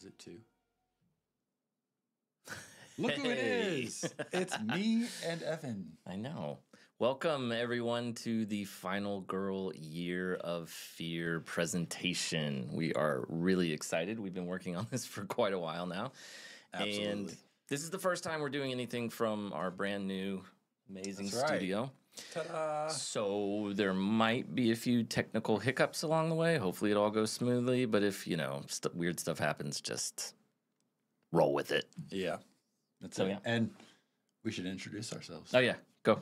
Is it two? Look who it is! It's me and Evan. I know. Welcome, everyone, to the Final Girl Year of Fear presentation. We are really excited. We've been working on this for quite a while now. Absolutely. And this is the first time we're doing anything from our brand new, amazing studio. Ta-da! So there might be a few technical hiccups along the way. Hopefully it all goes smoothly. But if, weird stuff happens, just roll with it. Yeah. That's So, it. yeah. And we should introduce ourselves. Oh, yeah. Go.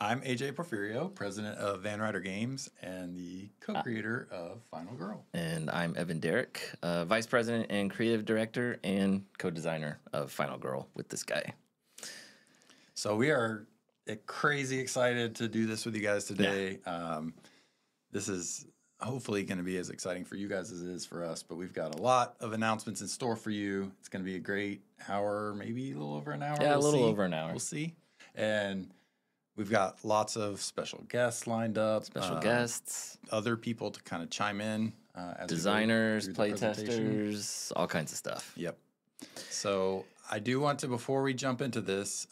I'm AJ Porfirio, president of Van Ryder Games and the co-creator of Final Girl. And I'm Evan Derrick, vice president and creative director and co-designer of Final Girl with this guy. So we are crazy excited to do this with you guys today. This is hopefully going to be as exciting for you guys as it is for us, but we've got a lot of announcements in store for you. It's going to be a great hour, maybe a little over an hour. Yeah, a little over an hour. We'll see. And we've got lots of special guests lined up. Special guests. Other people to kind of chime in. As Designers, we go through the presentation. playtesters, all kinds of stuff. Yep. So I do want to, before we jump into this,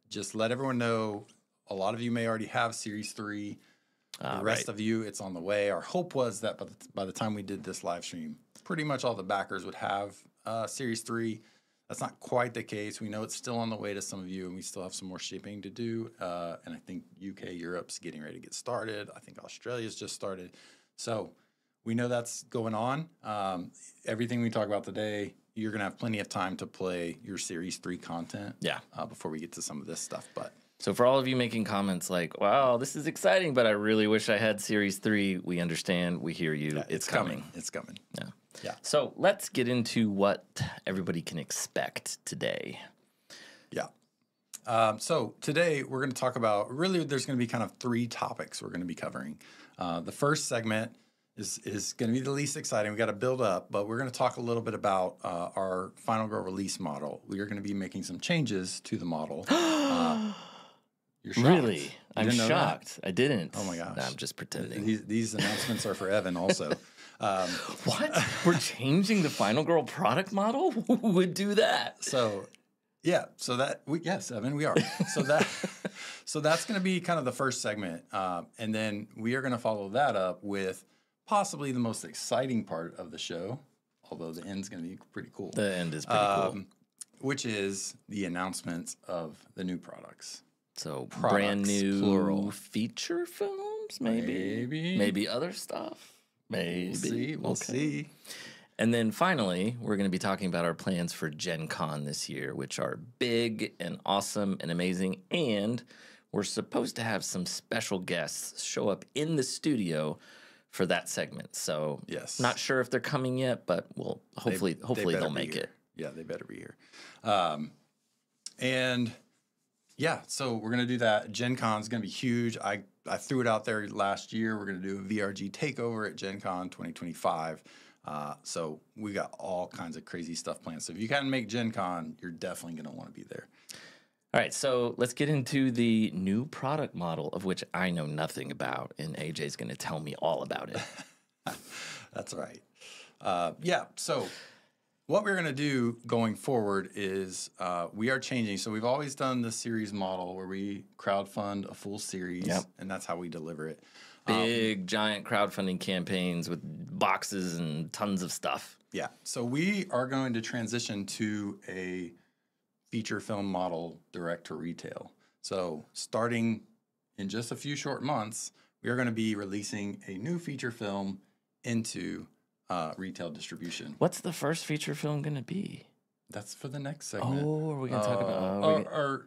just let everyone know, a lot of you may already have Series 3. The rest of you, it's on the way. Our hope was that by the time we did this live stream, pretty much all the backers would have Series 3. That's not quite the case. We know it's still on the way to some of you, and we still have some more shipping to do. And I think UK, Europe's getting ready to get started. I think Australia's just started. So we know that's going on. Everything we talk about today, you're going to have plenty of time to play your Series 3 content before we get to some of this stuff. So for all of you making comments like, wow, this is exciting, but I really wish I had Series 3, we understand, we hear you, it's coming. It's coming. Yeah. So let's get into what everybody can expect today. Yeah. So today we're going to talk about, really there's going to be kind of 3 topics we're going to be covering. The first segment is going to be the least exciting. We got to build up, but we're going to talk a little bit about our Final Girl release model. We are going to be making some changes to the model. You're shocked. Really? I'm shocked. I didn't. Oh my gosh. No, I'm just pretending. These announcements are for Evan also. What? We're changing the Final Girl product model? Who would do that? So, yeah. So yes, Evan, we are. So that's going to be kind of the first segment, and then we are going to follow that up with possibly the most exciting part of the show, although the end's going to be pretty cool. The end is pretty cool. Which is the announcements of the new products. So Products, brand new plural. feature films, maybe other stuff. Maybe We'll see. And then finally, we're going to be talking about our plans for Gen Con this year, which are big and awesome and amazing. And we're supposed to have some special guests show up in the studio for that segment. So yes, not sure if they're coming yet, but we'll hopefully they'll make it. Yeah, they better be here. And yeah, so we're going to do that. Gen Con is going to be huge. I threw it out there last year. We're going to do a VRG takeover at Gen Con 2025. So we got all kinds of crazy stuff planned. So if you can't make Gen Con, you're definitely going to want to be there. All right, so let's get into the new product model, of which I know nothing about, and AJ's going to tell me all about it. That's right. So what we're going to do going forward is we are changing. So we've always done the series model where we crowdfund a full series, and that's how we deliver it. Big, giant crowdfunding campaigns with boxes and tons of stuff. Yeah. So we are going to transition to a feature film model direct to retail. So starting in just a few short months, we are going to be releasing a new feature film into retail distribution. What's the first feature film going to be? That's for the next segment. Oh, are we going to talk about?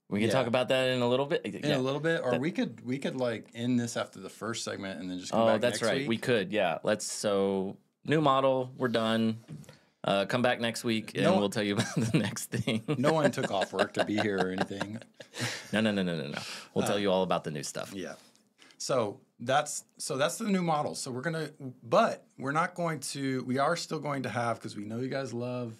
We can talk about that in a little bit. In a little bit, or we could like end this after the first segment and then just come back. That's next right. week. We could. Yeah. So new model. We're done. Come back next week and we'll tell you about the next thing. No one took off work to be here or anything. No. We'll tell you all about the new stuff. Yeah. So that's the new model. So we're not going to. We are still going to have, because we know you guys love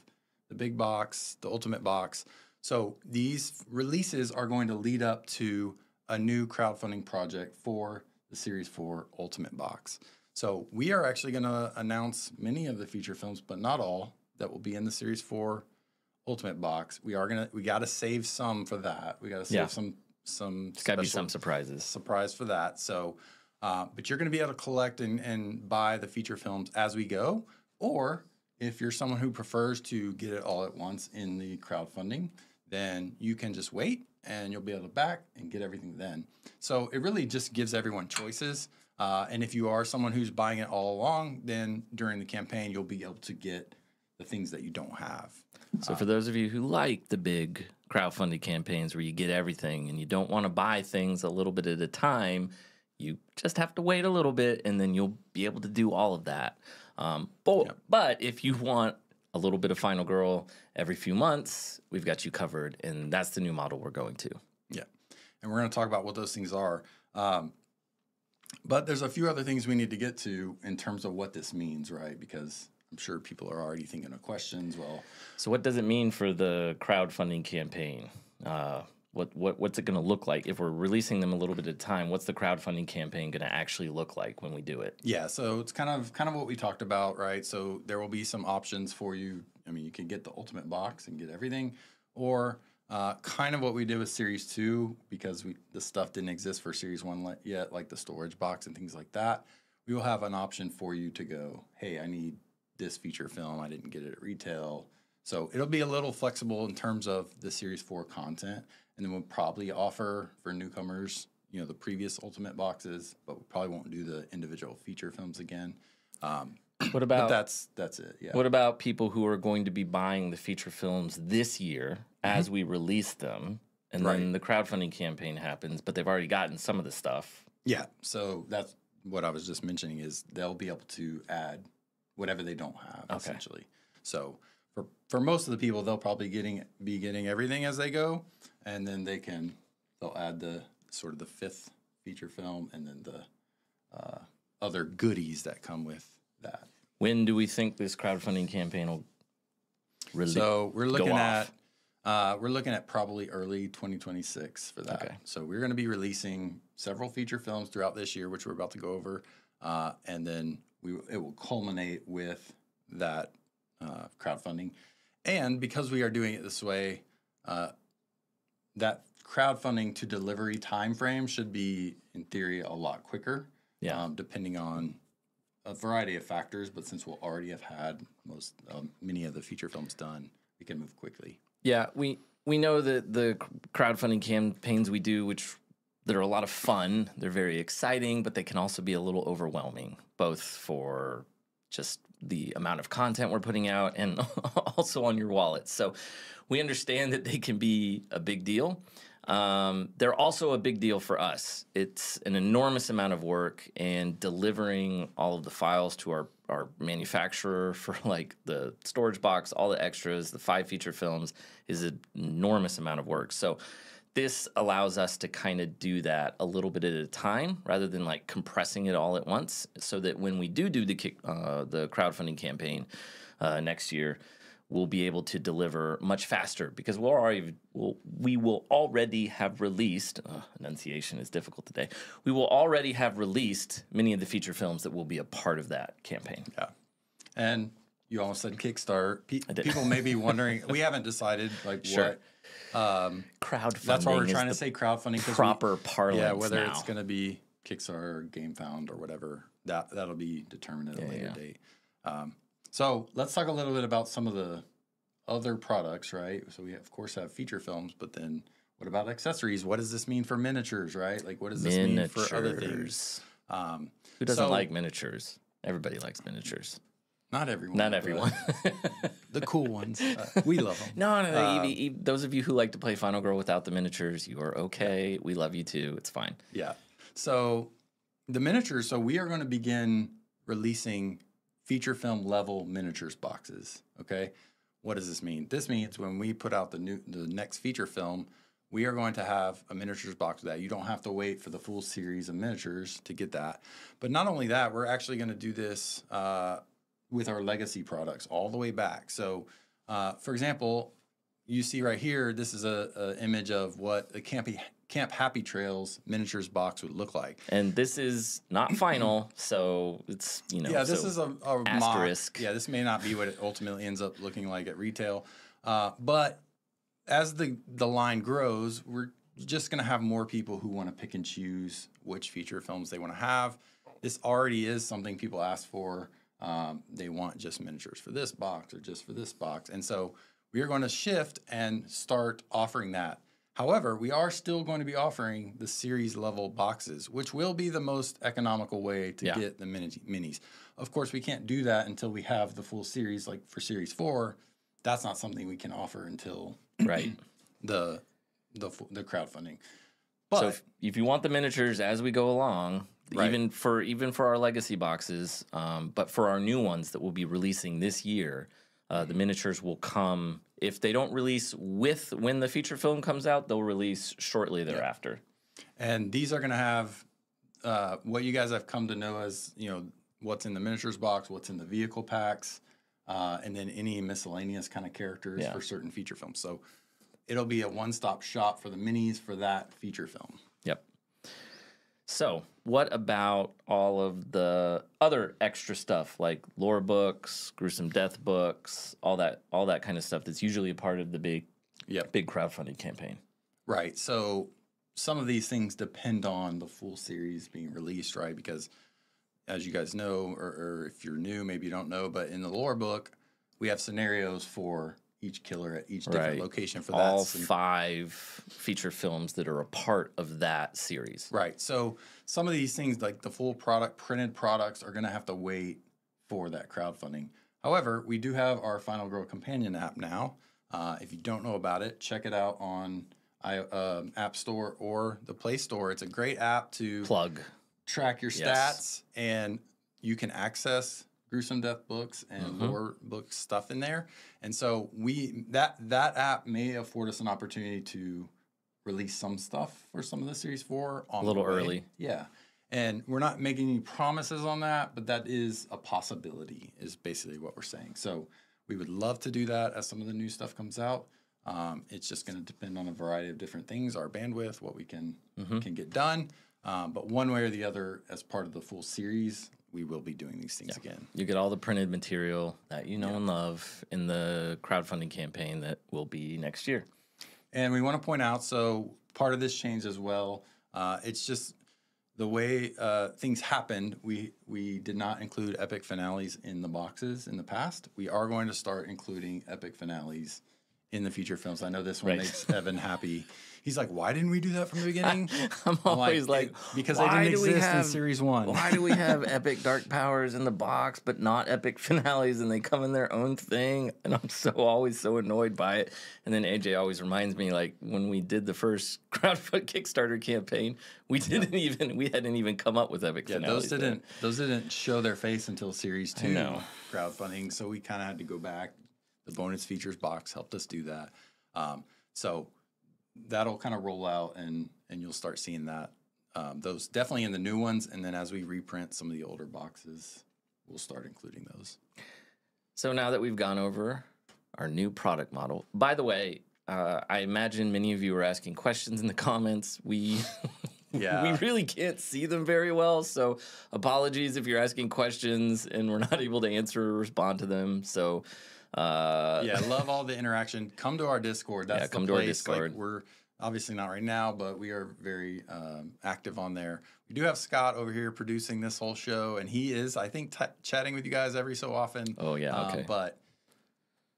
the big box, the ultimate box. So these releases are going to lead up to a new crowdfunding project for the Series 4 Ultimate Box. So we are actually going to announce many of the feature films, but not all, that will be in the Series 4 Ultimate box. We got to save some for that. We got to save some It's got to be some surprise for that. So, but you're going to be able to collect and buy the feature films as we go, or if you're someone who prefers to get it all at once in the crowdfunding, then you can just wait and you'll be able to back and get everything then. So it really just gives everyone choices. And if you are someone who's buying it all along, then during the campaign, you'll be able to get the things that you don't have. So for those of you who like the big crowdfunding campaigns where you get everything and you don't want to buy things a little bit at a time, you just have to wait a little bit and then you'll be able to do all of that. But if you want a little bit of Final Girl every few months, we've got you covered, and that's the new model we're going to. Yeah, and we're going to talk about what those things are. But there's a few other things we need to get to in terms of what this means, right? Because I'm sure people are already thinking of questions. Well, so what does it mean for the crowdfunding campaign? What's it going to look like if we're releasing them a little bit at a time? What's the crowdfunding campaign going to actually look like when we do it? Yeah, so it's kind of what we talked about, right? So there will be some options for you. I mean, you can get the Ultimate box and get everything, or kind of what we did with Series 2, because the stuff didn't exist for Series 1 yet, like the storage box and things like that. We will have an option for you to go, hey, I need this feature film. I didn't get it at retail. So it'll be a little flexible in terms of the Series 4 content. And then we'll probably offer for newcomers, the previous Ultimate boxes, but we probably won't do the individual feature films again. What about that's it? Yeah. What about people who are going to be buying the feature films this year as we release them, and then the crowdfunding campaign happens, but they've already gotten some of the stuff? Yeah. So that's what I was just mentioning, is they'll be able to add whatever they don't have, essentially. So for most of the people, they'll probably be getting everything as they go, and then they'll add the sort of the 5th feature film and then the other goodies that come with that. When do we think this crowdfunding campaign will really So we're looking at probably early 2026 for that. Okay. So we're going to be releasing several feature films throughout this year, which we're about to go over, and then it will culminate with that crowdfunding. And because we are doing it this way, that crowdfunding to delivery time frame should be, in theory, a lot quicker. Yeah. Depending on a variety of factors, but since we'll already have had many of the feature films done, we can move quickly. Yeah, we know that the crowdfunding campaigns we do, that are a lot of fun, they're very exciting, but they can also be a little overwhelming, both for just the amount of content we're putting out and also on your wallet. So we understand that they can be a big deal. They're also a big deal for us. It's an enormous amount of work, and delivering all of the files to our manufacturer for like the storage box, all the extras, the 5 feature films is an enormous amount of work. So this allows us to kind of do that a little bit at a time rather than like compressing it all at once, so that when we do the crowdfunding campaign next year, we'll be able to deliver much faster, because we will already have released, enunciation is difficult today, we will already have released many of the feature films that will be a part of that campaign. Yeah. And you almost said Kickstarter. People may be wondering, we haven't decided what. Crowdfunding. That's why we're trying to say crowdfunding. Proper parlance. Yeah, whether now. It's going to be Kickstarter or GameFound or whatever, that'll be determined at a later date. So let's talk a little bit about some of the other products, right? So we, of course, have feature films, but then what about accessories? What does this mean for miniatures, right? Like, what does this mean for other things? Who doesn't like miniatures? Everybody likes miniatures. Not everyone. Not everyone. The cool ones. We love them. No. Those of you who like to play Final Girl without the miniatures, you are okay. We love you too. It's fine. Yeah. So the miniatures, we are going to begin releasing feature film level miniatures boxes. Okay. What does this mean? This means when we put out the next feature film, we are going to have a miniatures box with that. You don't have to wait for the full series of miniatures to get that. But not only that, we're actually going to do this with our legacy products all the way back. So, for example, you see right here, this is an image of what the Camp Happy Trails miniatures box would look like. And this is not final, so it's, you know, yeah, this so is a asterisk. mock. Yeah, this may not be what it ultimately ends up looking like at retail. But as the line grows, we're just going to have more people who want to pick and choose which feature films they want to have. This already is something people ask for. They want just miniatures for this box or just for this box. And so we are going to shift and start offering that. However, we are still going to be offering the series level boxes, which will be the most economical way to get the minis. Of course, we can't do that until we have the full series. Like for Series 4, that's not something we can offer until the crowdfunding. But so if you want the miniatures as we go along, even for our legacy boxes, but for our new ones that we'll be releasing this year, the miniatures will come. If they don't release when the feature film comes out, they'll release shortly thereafter. And these are going to have what you guys have come to know as, you know, what's in the miniatures box, what's in the vehicle packs, and then any miscellaneous kind of characters for certain feature films. So it'll be a one-stop shop for the minis for that feature film. Yep. So what about all of the other extra stuff like lore books, gruesome death books, all that kind of stuff that's usually a part of the big crowdfunding campaign? Right. So some of these things depend on the full series being released, right? Because as you guys know, or if you're new, maybe you don't know, but in the lore book, we have scenarios for each killer at each different location for that. All 5 feature films that are a part of that series. Right. So some of these things, like the full product, printed products, are going to have to wait for that crowdfunding. However, we do have our Final Girl Companion app now. If you don't know about it, check it out on App Store or the Play Store. It's a great app to track your stats, and you can access gruesome death books and lore book stuff in there. And so that app may afford us an opportunity to release some stuff for some of the Series 4 on a little early. Yeah. And we're not making any promises on that, but that is a possibility, is basically what we're saying. So we would love to do that as some of the new stuff comes out. It's just going to depend on a variety of different things, our bandwidth, what we can get done. But one way or the other, as part of the full series, we will be doing these things again. You get all the printed material that you know and love in the crowdfunding campaign that will be next year. And we want to point out, so part of this change as well, it's just the way things happened. We did not include epic finales in the boxes in the past. We are going to start including epic finales in the feature films. I know this one makes Evan happy. He's like, why didn't we do that from the beginning? I'm always like because they didn't exist in Series 1. Why do we have epic dark powers in the box, but not epic finales, and they come in their own thing? And I'm always so annoyed by it. And then AJ always reminds me, like, when we did the first crowdfund Kickstarter campaign, we hadn't even come up with epic finales. Those didn't show their face until Series 2 crowdfunding, so we kind of had to go back. The bonus features box helped us do that. So that'll kind of roll out, and you'll start seeing that. Those definitely in the new ones, and then as we reprint some of the older boxes, we'll start including those. So now that we've gone over our new product model, by the way, I imagine many of you are asking questions in the comments. We really can't see them very well, so apologies if you're asking questions and we're not able to answer or respond to them. So love all the interaction. Come to our Discord. That's come the to place. our Discord. Like, we're obviously not right now, but we are very active on there. We do have Scott over here producing this whole show, and he is, I think, chatting with you guys every so often. Oh yeah, okay. But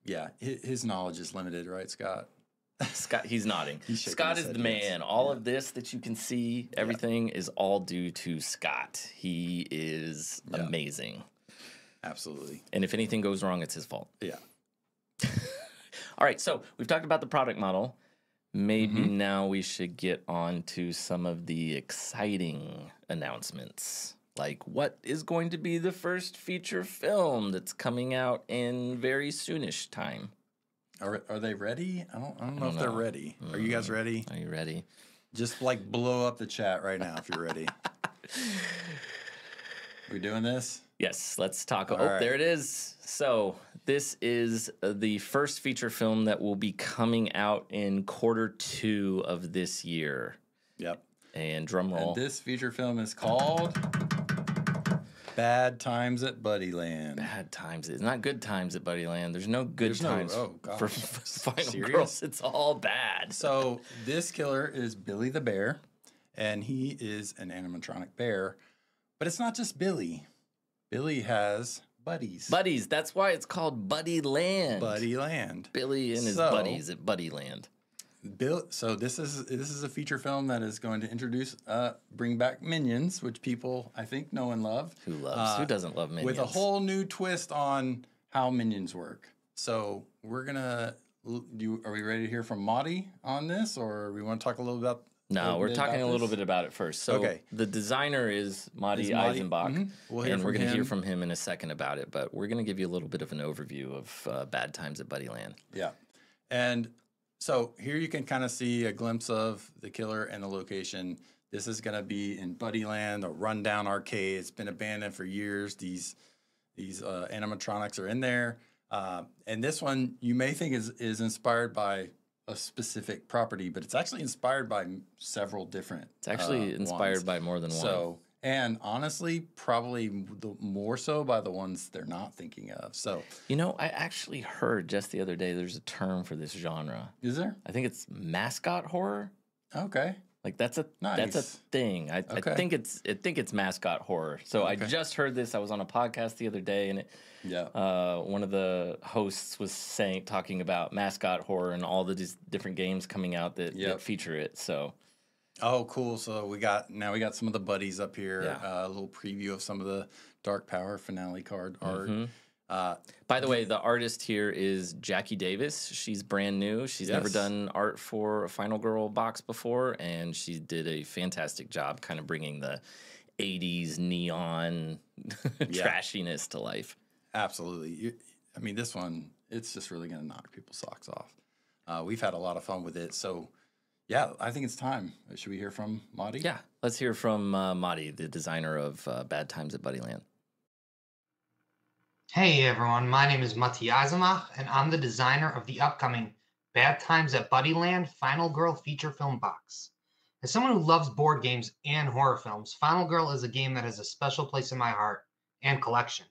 yeah, his knowledge is limited, right, Scott? Scott, he's nodding. Scott is the man. All of this that you can see, everything is all due to Scott. He is amazing. Absolutely. And if anything goes wrong, it's his fault. Yeah. All right, so we've talked about the product model. Maybe now we should get on to some of the exciting announcements. Like, what is going to be the first feature film that's coming out in very soonish time? Are they ready? I don't know if they're ready. Are you guys ready? Are you ready? Just like blow up the chat right now if you're ready. We doing this? Yes, let's talk. There it is. So this is the first feature film that will be coming out in Q2 of this year. Yep. And drum roll. And this feature film is called Bad Times at Buddyland. Bad times. It's not good times at Buddyland. There's no good times for Final Serious? Girls. It's all bad. So this killer is Billy the Bear, and he is an animatronic bear. But it's not just Billy. Billy has buddies. Buddies. That's why it's called Buddyland. Buddyland. Billy and his buddies at Buddyland. So this is a feature film that is going to introduce, bring back Minions, which people I think know and love. Who doesn't love Minions? With a whole new twist on how Minions work. So we're gonna are we ready to hear from Marty on this, or we want to talk a little about? No, we're talking a little bit about it first. So the designer is Marty Eisenbach, and we're going to hear from him in a second about it. But we're going to give you a little bit of an overview of Bad Times at Buddyland. Yeah, and so here you can kind of see a glimpse of the killer and the location. This is going to be in Buddyland, a rundown arcade. It's been abandoned for years. These animatronics are in there, and this one you may think is inspired by a specific property, but it's actually inspired by several different. It's actually inspired by more than one. So, and honestly, probably more so by the ones they're not thinking of. So, I actually heard just the other day there's a term for this genre. Is there? I think it's mascot horror. Okay. Like that's a thing. I think it's mascot horror. So I just heard this. I was on a podcast the other day, and one of the hosts was talking about mascot horror and all these different games coming out that feature it. So, oh, cool. So we got some of the buddies up here. A little preview of some of the Dark Power finale card art. By the way, the artist here is Jackie Davis. She's brand new. She's never done art for a Final Girl box before, and she did a fantastic job kind of bringing the 80s neon trashiness to life. Absolutely. I mean, this one, it's just really going to knock people's socks off. We've had a lot of fun with it. So, yeah, I think it's time. Should we hear from Marty? Yeah, let's hear from Marty, the designer of Bad Times at Buddyland. Hey everyone, my name is Matti Eisenbach, and I'm the designer of the upcoming Bad Times at Buddyland Final Girl feature film box. As someone who loves board games and horror films, Final Girl is a game that has a special place in my heart and collection.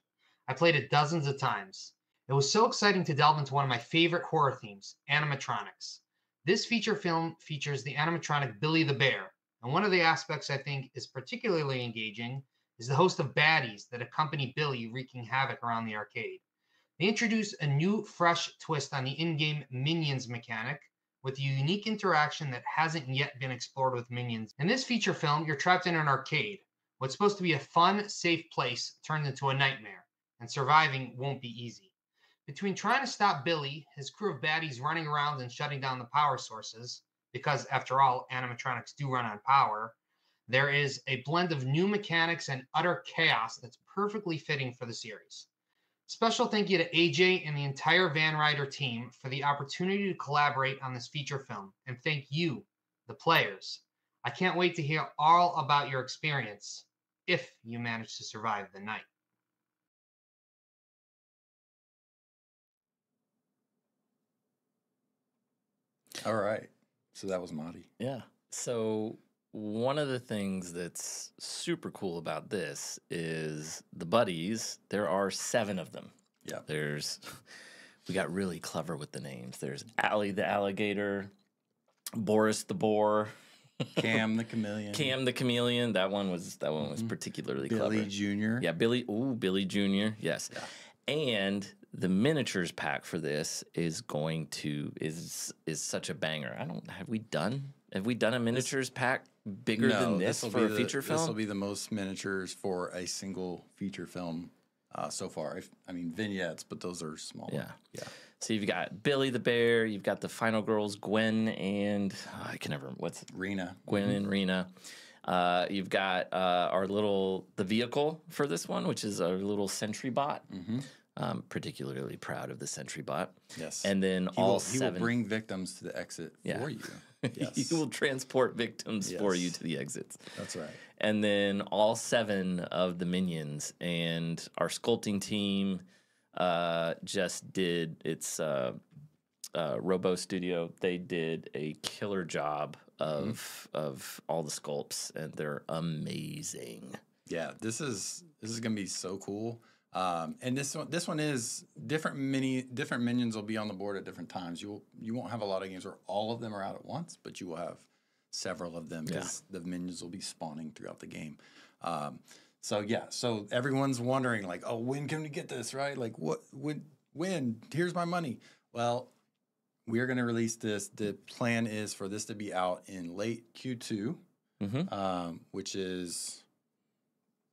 I played it dozens of times. It was so exciting to delve into one of my favorite horror themes, animatronics. This feature film features the animatronic Billy the Bear, and one of the aspects I think is particularly engaging is the host of baddies that accompany Billy wreaking havoc around the arcade. They introduce a new, fresh twist on the in-game Minions mechanic with a unique interaction that hasn't yet been explored with Minions. In this feature film, you're trapped in an arcade. What's supposed to be a fun, safe place turned into a nightmare, and surviving won't be easy. Between trying to stop Billy, his crew of baddies running around and shutting down the power sources, because after all, animatronics do run on power, there is a blend of new mechanics and utter chaos that's perfectly fitting for the series. Special thank you to AJ and the entire Van Ryder team for the opportunity to collaborate on this feature film. And thank you, the players. I can't wait to hear all about your experience if you manage to survive the night. All right. So that was Marty. Yeah. So one of the things that's super cool about this is the buddies. There are 7 of them. Yeah. We got really clever with the names. There's Allie the alligator, Boris the boar, Cam the chameleon. Cam the chameleon. That one was particularly clever. Billy Jr. Yeah, Billy Jr. Yes. Yeah. And the miniatures pack for this is such a banger. Have we done a miniatures pack bigger than this for a feature film? This will be the most miniatures for a single feature film so far. I mean vignettes, but those are small. Yeah. So you've got Billy the Bear, you've got the final girls, Gwen and I can never remember Rena. Gwen and Rena. You've got the vehicle for this one, which is our little sentry bot. Mm-hmm. I'm particularly proud of the sentry bot. Yes. And then he will bring victims to the exit for you. Yes. He will transport victims for you to the exits. That's right. And then all 7 of the minions and our sculpting team just did Robo Studio. They did a killer job of all the sculpts, and they're amazing. Yeah, this is gonna be so cool. And this one is different. Different minions will be on the board at different times. You won't have a lot of games where all of them are out at once, but you will have several of them because the minions will be spawning throughout the game. So everyone's wondering like, oh, when can we get this, right? Like what when? Here's my money. Well, we're going to release this. The plan is for this to be out in late Q2, which is,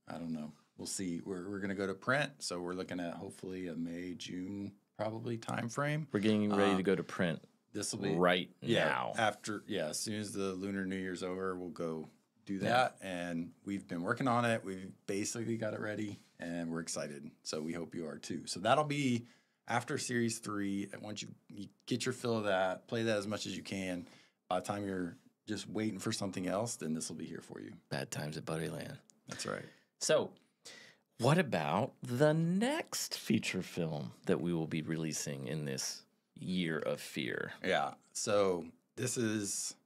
I don't know. We'll see. We're going to go to print, so we're looking at hopefully a May, June probably time frame. We're getting ready to go to print. This will be right now. As soon as the Lunar New Year's over, we'll go do that. And we've been working on it. We've basically got it ready, and we're excited. So we hope you are too. So that'll be after Series 3. And once you get your fill of that, play that as much as you can. By the time you're just waiting for something else, then this will be here for you. Bad Times at Buddyland. That's right. So what about the next feature film that we will be releasing in this Year of Fear? Yeah. So this is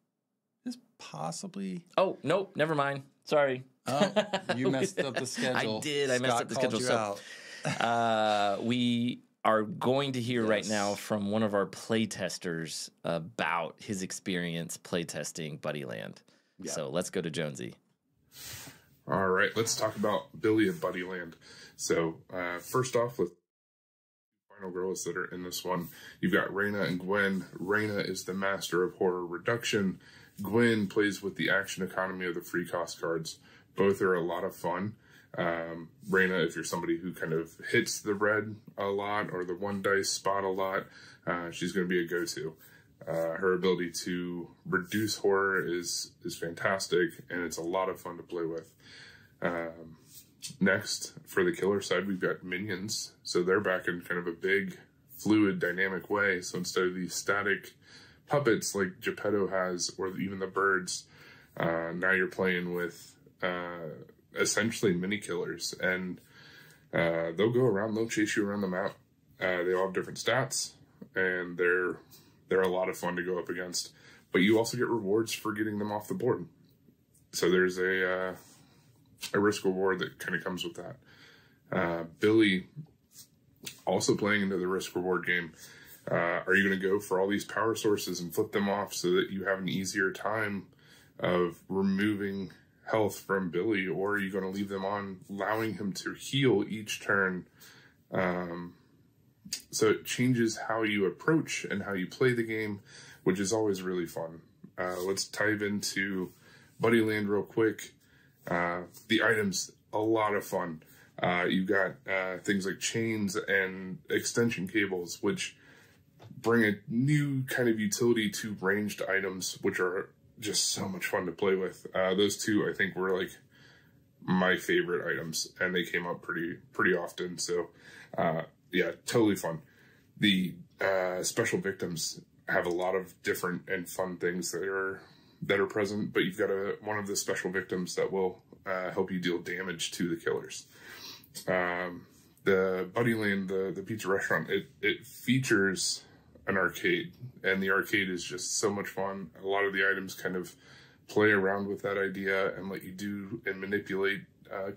possibly. Oh, nope. Never mind. Sorry. Oh, you messed up the schedule. I did. I messed up the schedule. So we are going to hear right now from one of our playtesters about his experience playtesting Buddyland. Yeah. So let's go to Jonesy. All right, let's talk about Billy and Buddyland. So first off, with final girls that are in this one, you've got Raina and Gwen. Raina is the master of horror reduction. Gwen plays with the action economy of the free cost cards. Both are a lot of fun. Raina, if you're somebody who kind of hits the red a lot or the one dice spot a lot, she's going to be a go-to. Her ability to reduce horror is fantastic, and it's a lot of fun to play with. Next, for the killer side, we've got minions. So they're back in kind of a big, fluid, dynamic way. So instead of these static puppets like Geppetto has, or even the birds, now you're playing with essentially mini killers. And they'll go around, they'll chase you around the map. They all have different stats, and they're a lot of fun to go up against. But you also get rewards for getting them off the board. So there's a risk reward that kind of comes with that. Billy, also playing into the risk reward game. Are you going to go for all these power sources and flip them off so that you have an easier time of removing health from Billy, or are you going to leave them on, allowing him to heal each turn? So it changes how you approach and how you play the game, which is always really fun. Let's dive into Buddyland real quick. The items, a lot of fun. You've got things like chains and extension cables, which bring a new kind of utility to ranged items, which are just so much fun to play with. Those two, I think, were like my favorite items, and they came up pretty often. So, yeah, totally fun. The special victims have a lot of different and fun things that are present, but you've got one of the special victims that will help you deal damage to the killers. The Buddyland, the pizza restaurant, it features an arcade, and the arcade is just so much fun. A lot of the items kind of play around with that idea and let you do and manipulate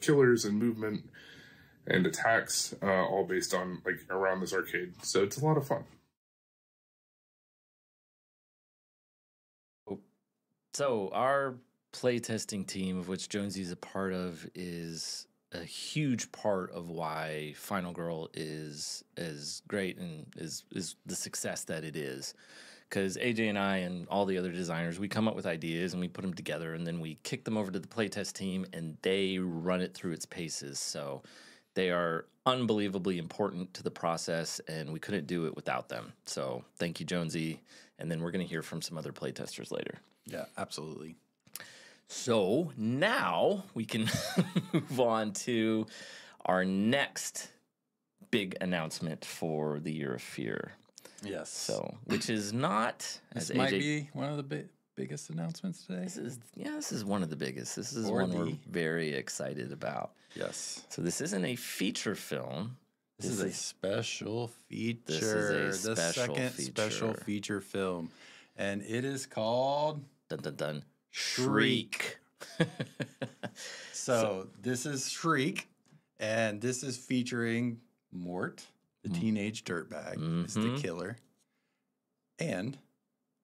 killers and movement and attacks, all based on like around this arcade. So it's a lot of fun. So our playtesting team, of which Jonesy is a part of, is a huge part of why Final Girl is as great and is the success that it is. Because AJ and I and all the other designers, we come up with ideas and we put them together, and then we kick them over to the playtest team and they run it through its paces. So they are unbelievably important to the process, and we couldn't do it without them. So thank you, Jonesy. And then we're going to hear from some other playtesters later. Yeah, absolutely. So now we can move on to our next big announcement for the Year of Fear. Yes. So, which is not, this might be one of the biggest announcements today. This is one of the biggest. This is one we're very excited about. Yes. So this isn't a feature film. This is a special feature. This is a the second special feature film, and it is called Dun dun dun. Shriek. So this is Shriek, and this is featuring Mort, the teenage dirtbag, is the killer. And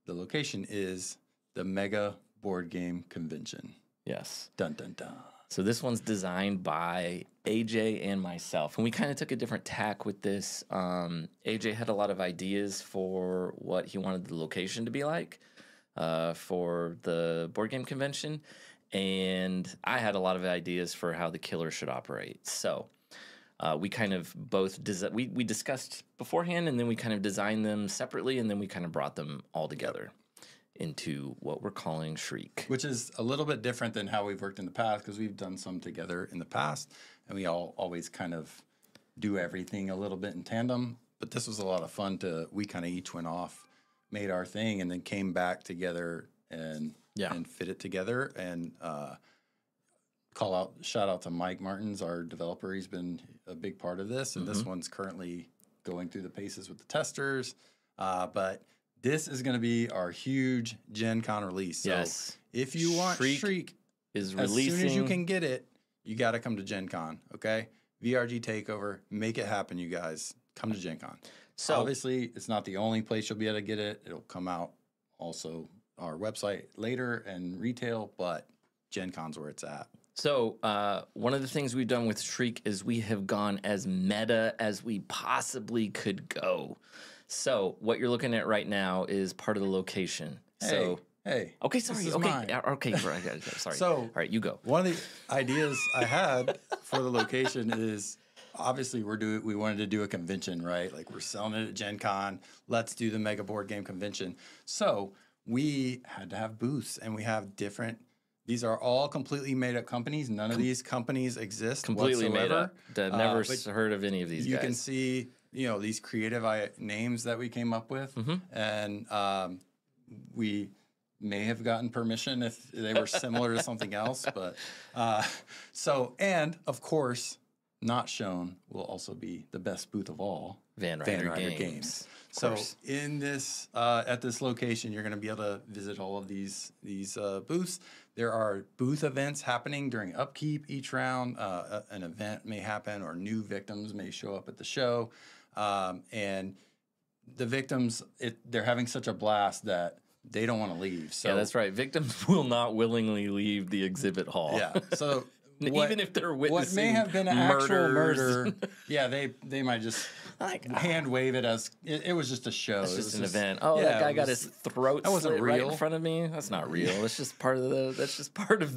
the location is the Mega Board Game Convention. Yes. Dun dun dun. So this one's designed by AJ and myself, and we kind of took a different tack with this. AJ had a lot of ideas for what he wanted the location to be like for the board game convention, and I had a lot of ideas for how the killer should operate. So we kind of both we discussed beforehand, and then we kind of designed them separately, and then we kind of brought them all together into what we're calling Shriek. Which is a little bit different than how we've worked in the past, because we've done some together in the past, and we all always kind of do everything a little bit in tandem. But this was a lot of fun we kind of each went off, made our thing, and then came back together and fit it together. And shout out to Mike Martins, our developer. He's been a big part of this, and this one's currently going through the paces with the testers. But this is going to be our huge Gen Con release. So if you want Shriek is as soon as you can get it, you got to come to Gen Con, okay? VRG Takeover, make it happen, you guys. Come to Gen Con. So obviously, it's not the only place you'll be able to get it. It'll come out also our website later and retail, but Gen Con's where it's at. So one of the things we've done with Shriek is we have gone as meta as we possibly could go. So what you're looking at right now is part of the location. Hey. Okay, sorry. Okay, sorry. So, all right, you go. One of the ideas I had for the location is obviously we wanted to do a convention, right? Like we're selling it at Gen Con. Let's do the Mega Board Game Convention. So we had to have booths, and we have different. These are all completely made up companies. None of these companies exist completely whatsoever. Made up. I've never heard of any of these guys. You can see, these creative names that we came up with, and we may have gotten permission if they were similar to something else. But and of course, not shown will also be the best booth of all, Van Ryder Games. So in this at this location, you're going to be able to visit all of these booths. There are booth events happening during upkeep each round. An event may happen, or new victims may show up at the show, and the victims they're having such a blast that they don't want to leave. So yeah, that's right. Victims will not willingly leave the exhibit hall. Yeah. So even if they're witnessing what may have been an actual murder, they might just hand wave it as it was just a show. It's just an event. Oh, that guy got his throat slit right in real. front of me. That's not real. It's just part of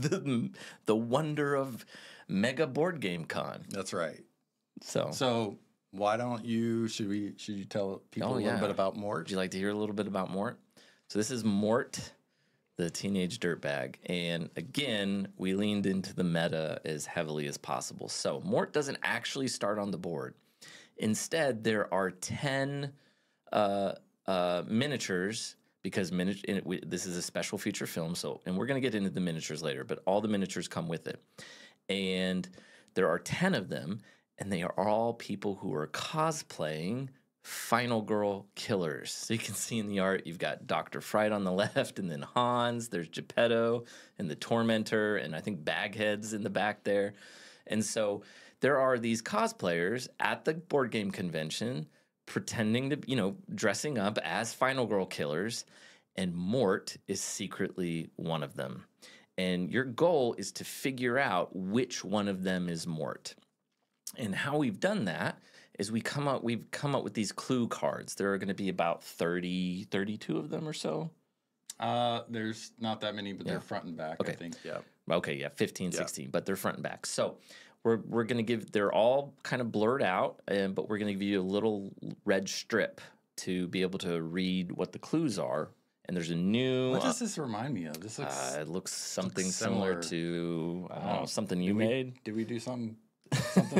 the wonder of Mega Board Game Con. That's right. So why don't you? Should you tell people a little bit about Mort? Would you like to hear a little bit about Mort? So this is Mort, the teenage dirtbag. And again, we leaned into the meta as heavily as possible. So Mort doesn't actually start on the board. Instead, there are 10 miniatures, because this is a special feature film. And we're going to get into the miniatures later, but all the miniatures come with it. And there are 10 of them, and they are all people who are cosplaying Final Girl killers. So you can see in the art, you've got Dr. Fright on the left, and then Hans, there's Geppetto, and the Tormentor, and I think Baghead's in the back there. And so there are these cosplayers at the board game convention pretending to, dressing up as Final Girl killers, and Mort is secretly one of them. And your goal is to figure out which one of them is Mort. And how we've done that is we've come up with these clue cards. There are going to be about 32 of them or so. There's not that many, but they're front and back, I think. Yeah. Okay, 15, 16, but they're front and back. So we're going to they're all kind of blurred out, but we're going to give you a little red strip to be able to read what the clues are. And there's a new... What does this remind me of? This looks... it looks something similar to, I don't know, something you made. Did we do something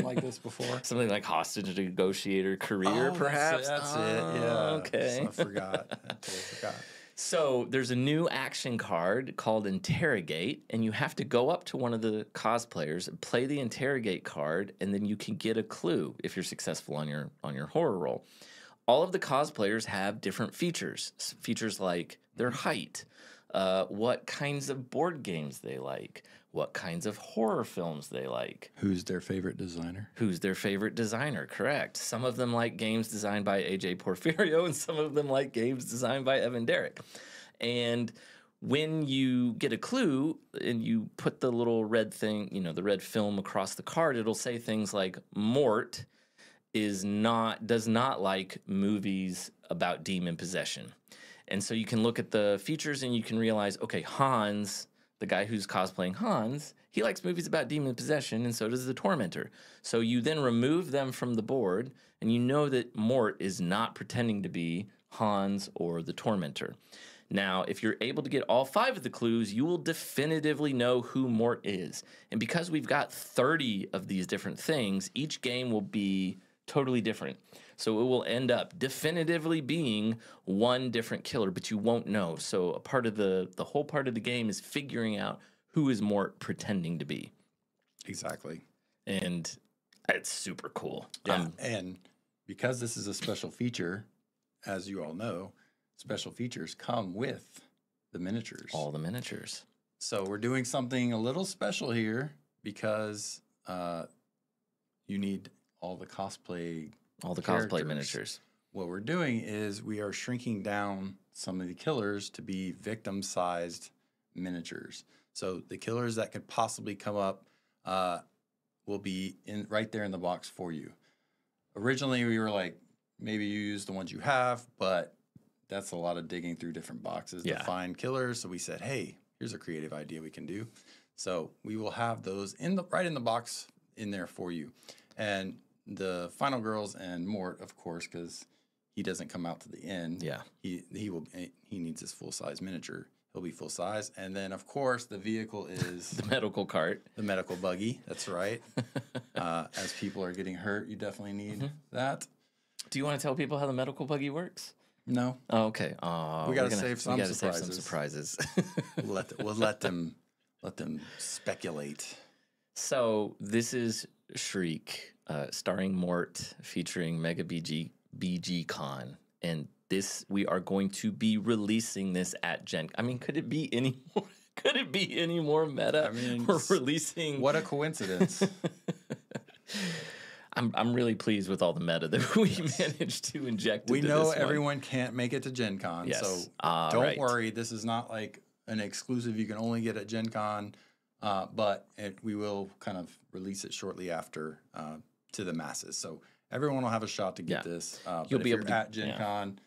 like this before? Something like hostage negotiator career, perhaps? That's it, yeah. Okay. I forgot. I totally forgot. So there's a new action card called Interrogate, and you have to go up to one of the cosplayers and play the Interrogate card, and then you can get a clue if you're successful on your horror roll. All of the cosplayers have different features. Features like their height, what kinds of board games they like, what kinds of horror films they like. Who's their favorite designer? Who's their favorite designer, correct. Some of them like games designed by A.J. Porfirio, and some of them like games designed by Evan Derrick. And when you get a clue and you put the little red thing, you know, the red film across the card, it'll say things like Mort does not like movies about demon possession. And so you can look at the features and you can realize, okay, Hans, the guy who's cosplaying Hans, he likes movies about demon possession, and so does the Tormentor. So you then remove them from the board, and you know that Mort is not pretending to be Hans or the Tormentor. Now, if you're able to get all 5 of the clues, you will definitively know who Mort is. And because we've got 30 of these different things, each game will be totally different. So it will end up definitively being one different killer, but you won't know. So a part of the whole part of the game is figuring out who is Mort pretending to be. Exactly. And it's super cool. Yeah, and because this is a special feature, as you all know, special features come with the miniatures. All the miniatures. So we're doing something a little special here because you need all the cosplay miniatures. What we're doing is we are shrinking down some of the killers to be victim-sized miniatures. So the killers that could possibly come up will be right there in the box for you. Originally, we were like, maybe you use the ones you have, but that's a lot of digging through different boxes to find killers. So we said, hey, here's a creative idea we can do. So we will have those right in the box in there for you. And the Final Girls and Mort, of course, because he doesn't come out to the end. Yeah, he needs his full size miniature. He'll be full size, and then of course the vehicle is the medical cart, the medical buggy. That's right. As people are getting hurt, you definitely need that. Do you want to tell people how the medical buggy works? No. Oh, okay. We got to save some surprises. We'll let them speculate. So this is Shriek, starring Mort, featuring Mega BG Con, and we are going to be releasing this at Gen. I mean, could it be any more? Could it be any more meta? I mean, we're releasing. What a coincidence! I'm really pleased with all the meta that we managed to inject. We know everyone can't make it to Gen Con, yes. So don't worry. This is not like an exclusive you can only get at Gen Con, but we will kind of release it shortly after to the masses. So everyone will have a shot to get this. You'll be able to at Gen Con.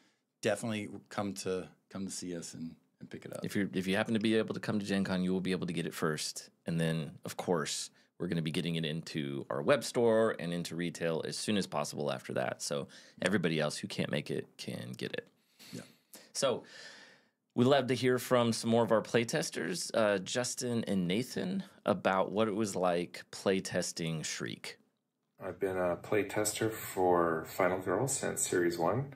Definitely come to see us and pick it up. If you happen to be able to come to Gen Con, you will be able to get it first, and then of course we're going to be getting it into our web store and into retail as soon as possible after that. So everybody else who can't make it can get it. Yeah. So we'd love to hear from some more of our playtesters, Justin and Nathan, about what it was like playtesting Shriek. I've been a playtester for Final Girl since Series 1.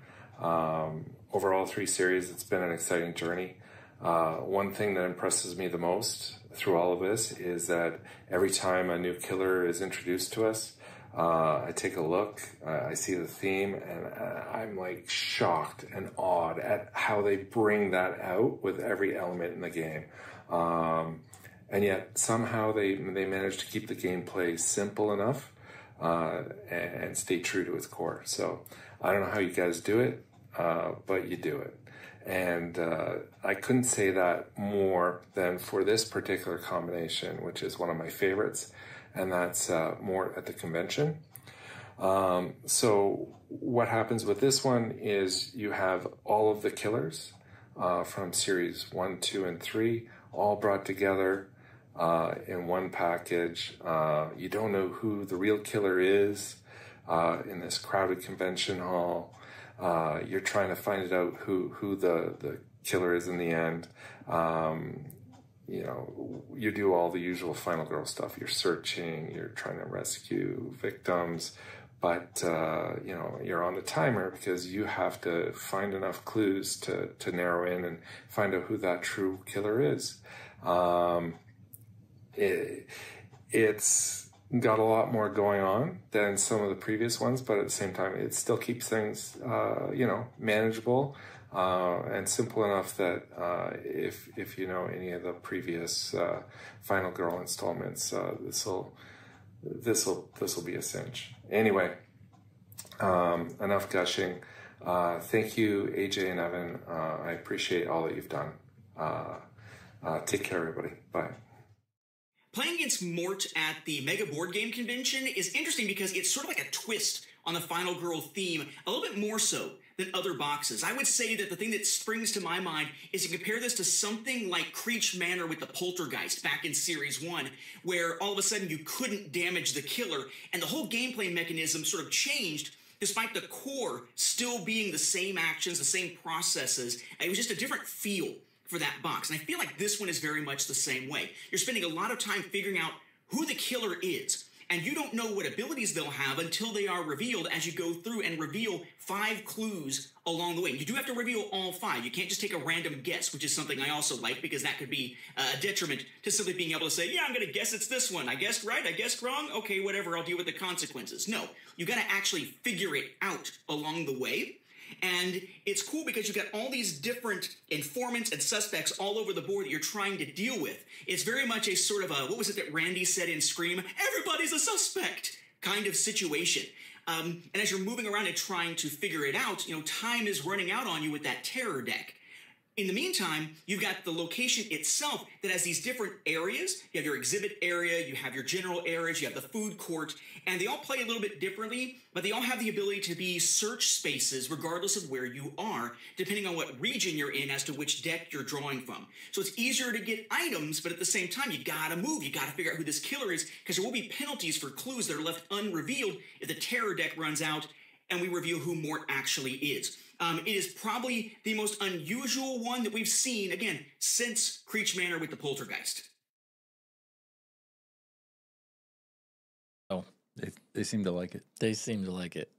Over all 3 series, it's been an exciting journey. One thing that impresses me the most through all of this is that every time a new killer is introduced to us, I take a look, I see the theme, and I'm like shocked and awed at how they bring that out with every element in the game. And yet somehow they manage to keep the gameplay simple enough and stay true to its core. So I don't know how you guys do it, but you do it. And I couldn't say that more than for this particular combination, which is one of my favorites, and that's Mort at the convention. So what happens with this one is you have all of the killers from series 1, 2, and 3 all brought together in one package. You don't know who the real killer is in this crowded convention hall. You're trying to find out who the killer is in the end. You know, you do all the usual Final Girl stuff. You're searching, you're trying to rescue victims, but, you know, you're on the timer because you have to find enough clues to narrow in and find out who that true killer is. It's got a lot more going on than some of the previous ones, but at the same time, it still keeps things, you know, manageable. and simple enough that if you know any of the previous Final Girl installments, this will be a cinch. Anyway, enough gushing. Thank you, AJ and Evan. I appreciate all that you've done. Take care, everybody. Bye. Playing against Mort at the Mega Board Game Convention is interesting because it's sort of like a twist on the Final Girl theme, a little bit more so than other boxes. I would say that the thing that springs to my mind is to compare this to something like Creech Manor with the Poltergeist back in Series 1, where all of a sudden you couldn't damage the killer, and the whole gameplay mechanism sort of changed despite the core still being the same actions, the same processes. It was just a different feel for that box. And I feel like this one is very much the same way. You're spending a lot of time figuring out who the killer is, and you don't know what abilities they'll have until they are revealed as you go through and reveal 5 clues along the way. You do have to reveal all 5. You can't just take a random guess, which is something I also like because that could be a detriment to simply being able to say, yeah, I'm going to guess it's this one. I guessed right, I guessed wrong. Okay, whatever, I'll deal with the consequences. No, you got to actually figure it out along the way. And it's cool because you've got all these different informants and suspects all over the board that you're trying to deal with. It's very much a sort of a, what was it that Randy said in Scream? Everybody's a suspect kind of situation. And as you're moving around and trying to figure it out, time is running out on you with that terror deck. In the meantime, you've got the location itself that has these different areas. You have your exhibit area, you have your general areas, you have the food court, and they all play a little bit differently, but they all have the ability to be search spaces regardless of where you are, depending on what region you're in as to which deck you're drawing from. So it's easier to get items, but at the same time, you gotta move. You gotta figure out who this killer is, because there will be penalties for clues that are left unrevealed if the terror deck runs out and we reveal who Mort actually is. It is probably the most unusual one that we've seen, again, since Creech Manor with the Poltergeist. Oh, they seem to like it. They seem to like it.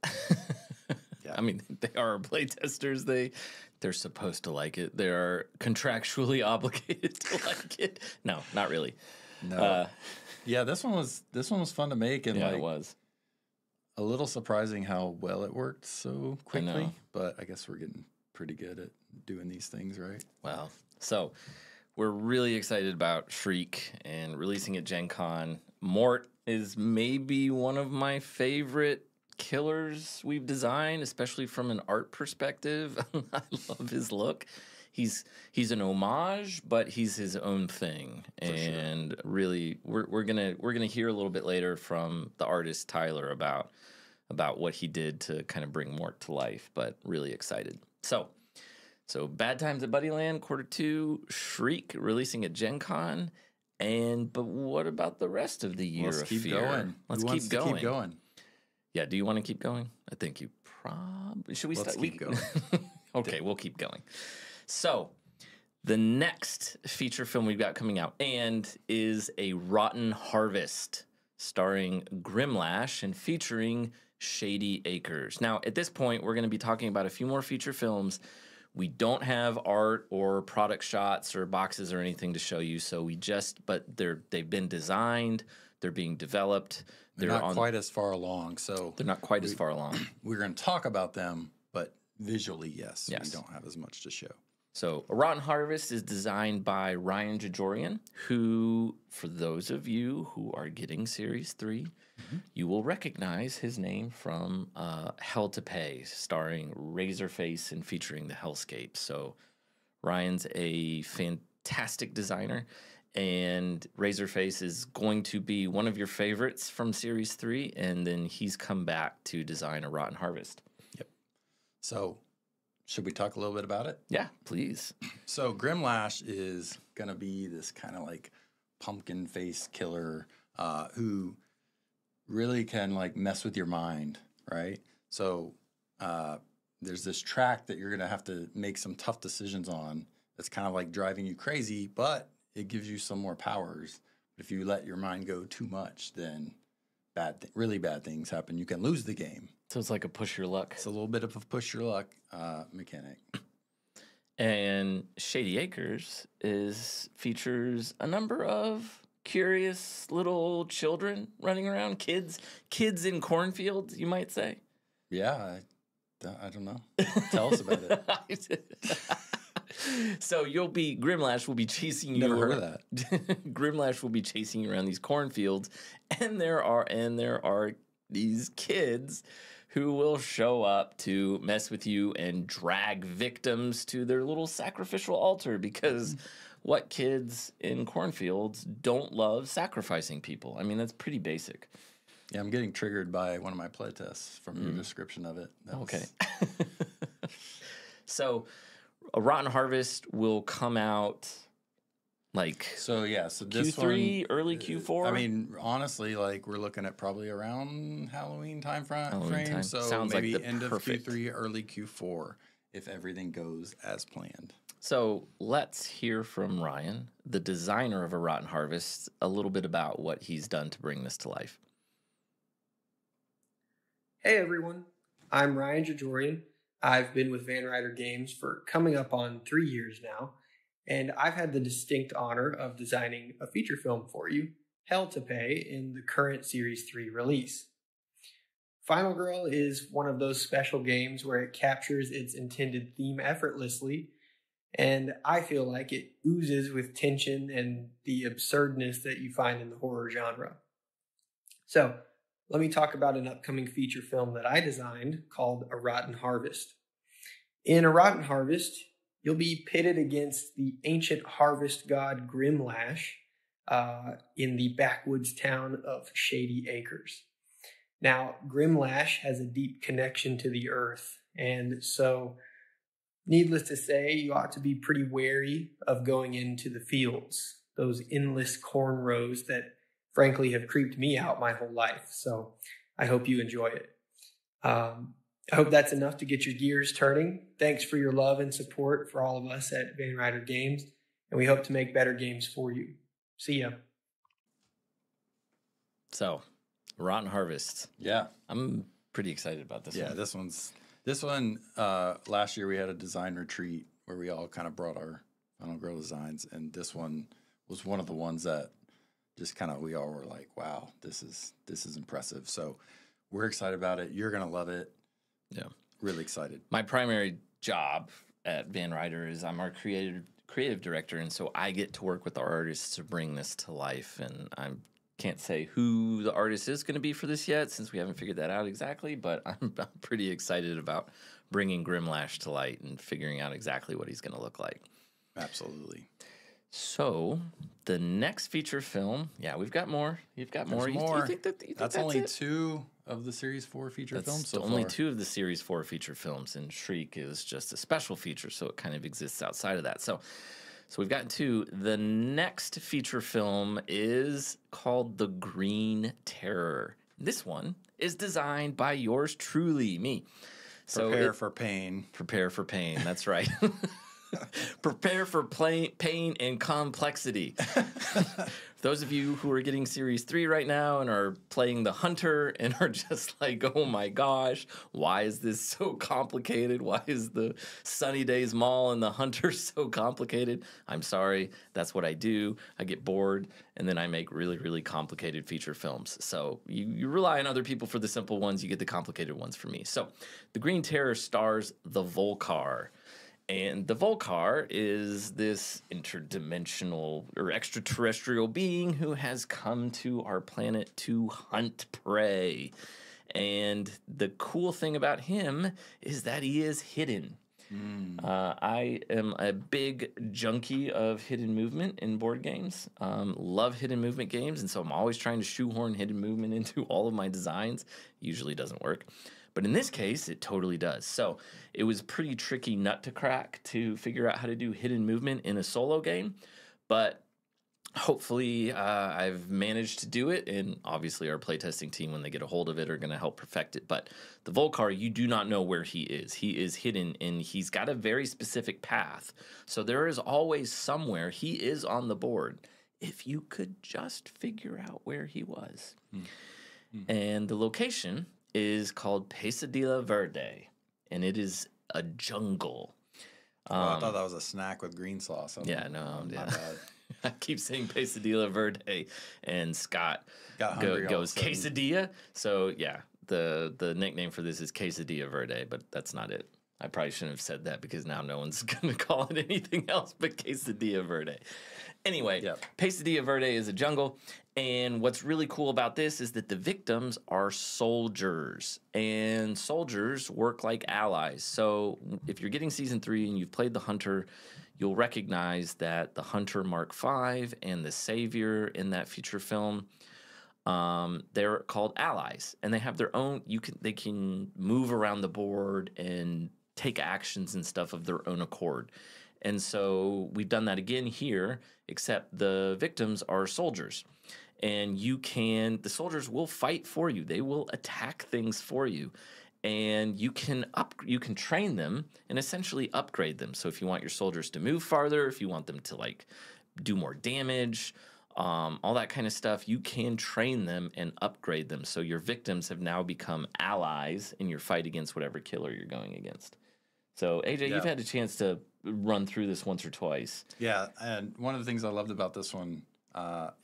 Yeah. I mean, they are our playtesters. They're supposed to like it. They are contractually obligated to like it. No, not really. No. Yeah, this one was fun to make, and yeah, it was a little surprising how well it worked so quickly. know. But I guess we're getting pretty good at doing these things, right? Wow. So we're really excited about Shriek and releasing at Gen Con. Mort is maybe one of my favorite killers we've designed, especially from an art perspective. I love his look. He's an homage, but he's his own thing. And really, we're gonna hear a little bit later from the artist Tyler about what he did to kind of bring Mort to life. But really excited. So Bad Times at Buddyland Q2, Shriek releasing at Gen Con. But what about the rest of the year Let's of keep fear? going. Let's Who wants keep to going. keep going. Yeah, do you want to keep going? I think you probably should. Let's keep going. Okay, we'll keep going. So, the next feature film we've got coming out is a Rotten Harvest, starring Grimlash and featuring Shady Acres. Now, at this point, we're going to be talking about a few more feature films. We don't have art or product shots or boxes or anything to show you, so but they've been designed, they're being developed. They're not quite as far along, so they're not quite as far along. We're going to talk about them, but visually, yes, Yes. we don't have as much to show. So, A Rotten Harvest is designed by Ryan Jajorian, who, for those of you who are getting Series 3, you will recognize his name from Hell to Pay, starring Razorface and featuring the Hellscape. So, Ryan's a fantastic designer, and Razorface is going to be one of your favorites from Series 3, and then he's come back to design A Rotten Harvest. Yep. So, should we talk a little bit about it? Yeah, please. So Grimlash is going to be this kind of like pumpkin face killer who really can like mess with your mind, right? So there's this track that you're going to have to make some tough decisions on that's kind of like driving you crazy, but it gives you some more powers. But if you let your mind go too much, then really bad things happen. You can lose the game. So it's like a push your luck. It's a little bit of a push your luck mechanic. And Shady Acres features a number of curious little children running around, kids in cornfields, you might say. Yeah, I don't know. Tell us about it. So Grimlash will be chasing you. Never heard of that. Grimlash will be chasing you around these cornfields, and there are these kids who will show up to mess with you and drag victims to their little sacrificial altar, because what kids in cornfields don't love sacrificing people? I mean, that's pretty basic. Yeah, I'm getting triggered by one of my playtests from your description of it. Okay. So, A Rotten Harvest will come out so this Q3, early Q4. I mean, honestly, we're looking at probably around Halloween time frame. So sounds maybe like the end perfect. of Q3, early Q4, if everything goes as planned. So let's hear from Ryan, the designer of A Rotten Harvest, a little bit about what he's done to bring this to life. Hey everyone, I'm Ryan Jajorian. I've been with Van Ryder Games for coming up on 3 years now, and I've had the distinct honor of designing a feature film for you, Hell to Pay, in the current Series 3 release. Final Girl is one of those special games where it captures its intended theme effortlessly, and I feel like it oozes with tension and the absurdness that you find in the horror genre. So, let me talk about an upcoming feature film that I designed called A Rotten Harvest. In A Rotten Harvest, you'll be pitted against the ancient harvest god Grimlash in the backwoods town of Shady Acres. Now, Grimlash has a deep connection to the earth, and so, needless to say, you ought to be pretty wary of going into the fields, those endless corn rows that frankly have creeped me out my whole life. So I hope you enjoy it. I hope that's enough to get your gears turning. Thanks for your love and support for all of us at Van Ryder Games, and we hope to make better games for you. See ya. So, Rotten Harvest. Yeah. I'm pretty excited about this one. Yeah, this one, last year we had a design retreat where we all kind of brought our Final Girl designs, and this one was one of the ones that just kind of we all were like, wow, this is impressive. So we're excited about it. You're gonna love it. Yeah, really excited. My primary job at Van Ryder is I'm our creative director, and so I get to work with our artists to bring this to life. And I can't say who the artist is going to be for this yet, since we haven't figured that out exactly. But I'm pretty excited about bringing Grimlash to light and figuring out exactly what he's going to look like. Absolutely. So the next feature film, yeah, we've got more. You've got more. You think that's only it? 2 of the Series 4 feature films so only far. 2 of the Series 4 feature films, and Shriek is just a special feature, so it kind of exists outside of that. So we've gotten 2. The next feature film is called The Green Terror. This one is designed by yours truly, me. So Prepare for pain. Prepare for pain. That's right. Prepare for pain and complexity. Those of you who are getting Series 3 right now and are playing the Hunter and are just like, oh my gosh, why is this so complicated? Why is the Sunny Days Mall and the Hunter so complicated? I'm sorry, that's what I do. I get bored and then I make really, really complicated feature films. So you rely on other people for the simple ones, you get the complicated ones for me. So The Green Terror stars the Volcar. And the Volcar is this interdimensional or extraterrestrial being who has come to our planet to hunt prey. And the cool thing about him is that he is hidden. I am a big junkie of hidden movement in board games. Love hidden movement games, and so I'm always trying to shoehorn hidden movement into all of my designs. Usually doesn't work. But in this case, it totally does. So it was a pretty tricky nut to crack to figure out how to do hidden movement in a solo game. But hopefully I've managed to do it. And obviously our playtesting team, when they get a hold of it, are going to help perfect it. But the Volcar, you do not know where he is. He is hidden, and he's got a very specific path. So there is always somewhere he is on the board if you could just figure out where he was. And the location is called Pesadilla Verde, and it is a jungle. I thought that was a snack with green sauce. Yeah, no, yeah. I keep saying Pesadilla Verde, and Scott goes quesadilla. So yeah, the nickname for this is Quesadilla Verde, but that's not it. I probably shouldn't have said that because now no one's going to call it anything else but Quesadilla Verde. Anyway, Quesadilla Verde is a jungle, and what's really cool about this is that the victims are soldiers, and soldiers work like allies. So if you're getting Season 3 and you've played the Hunter, you'll recognize that the Hunter Mark V and the Savior in that feature film, they're called allies, and they have their own. They can move around the board and take actions and stuff of their own accord. And so we've done that again here, except the victims are soldiers. And the soldiers will fight for you. They will attack things for you. And you can train them and essentially upgrade them. So if you want your soldiers to move farther, if you want them to like do more damage, all that kind of stuff, you can train them and upgrade them. So your victims have now become allies in your fight against whatever killer you're going against. So AJ, you've had a chance to run through this once or twice. Yeah, and one of the things I loved about this one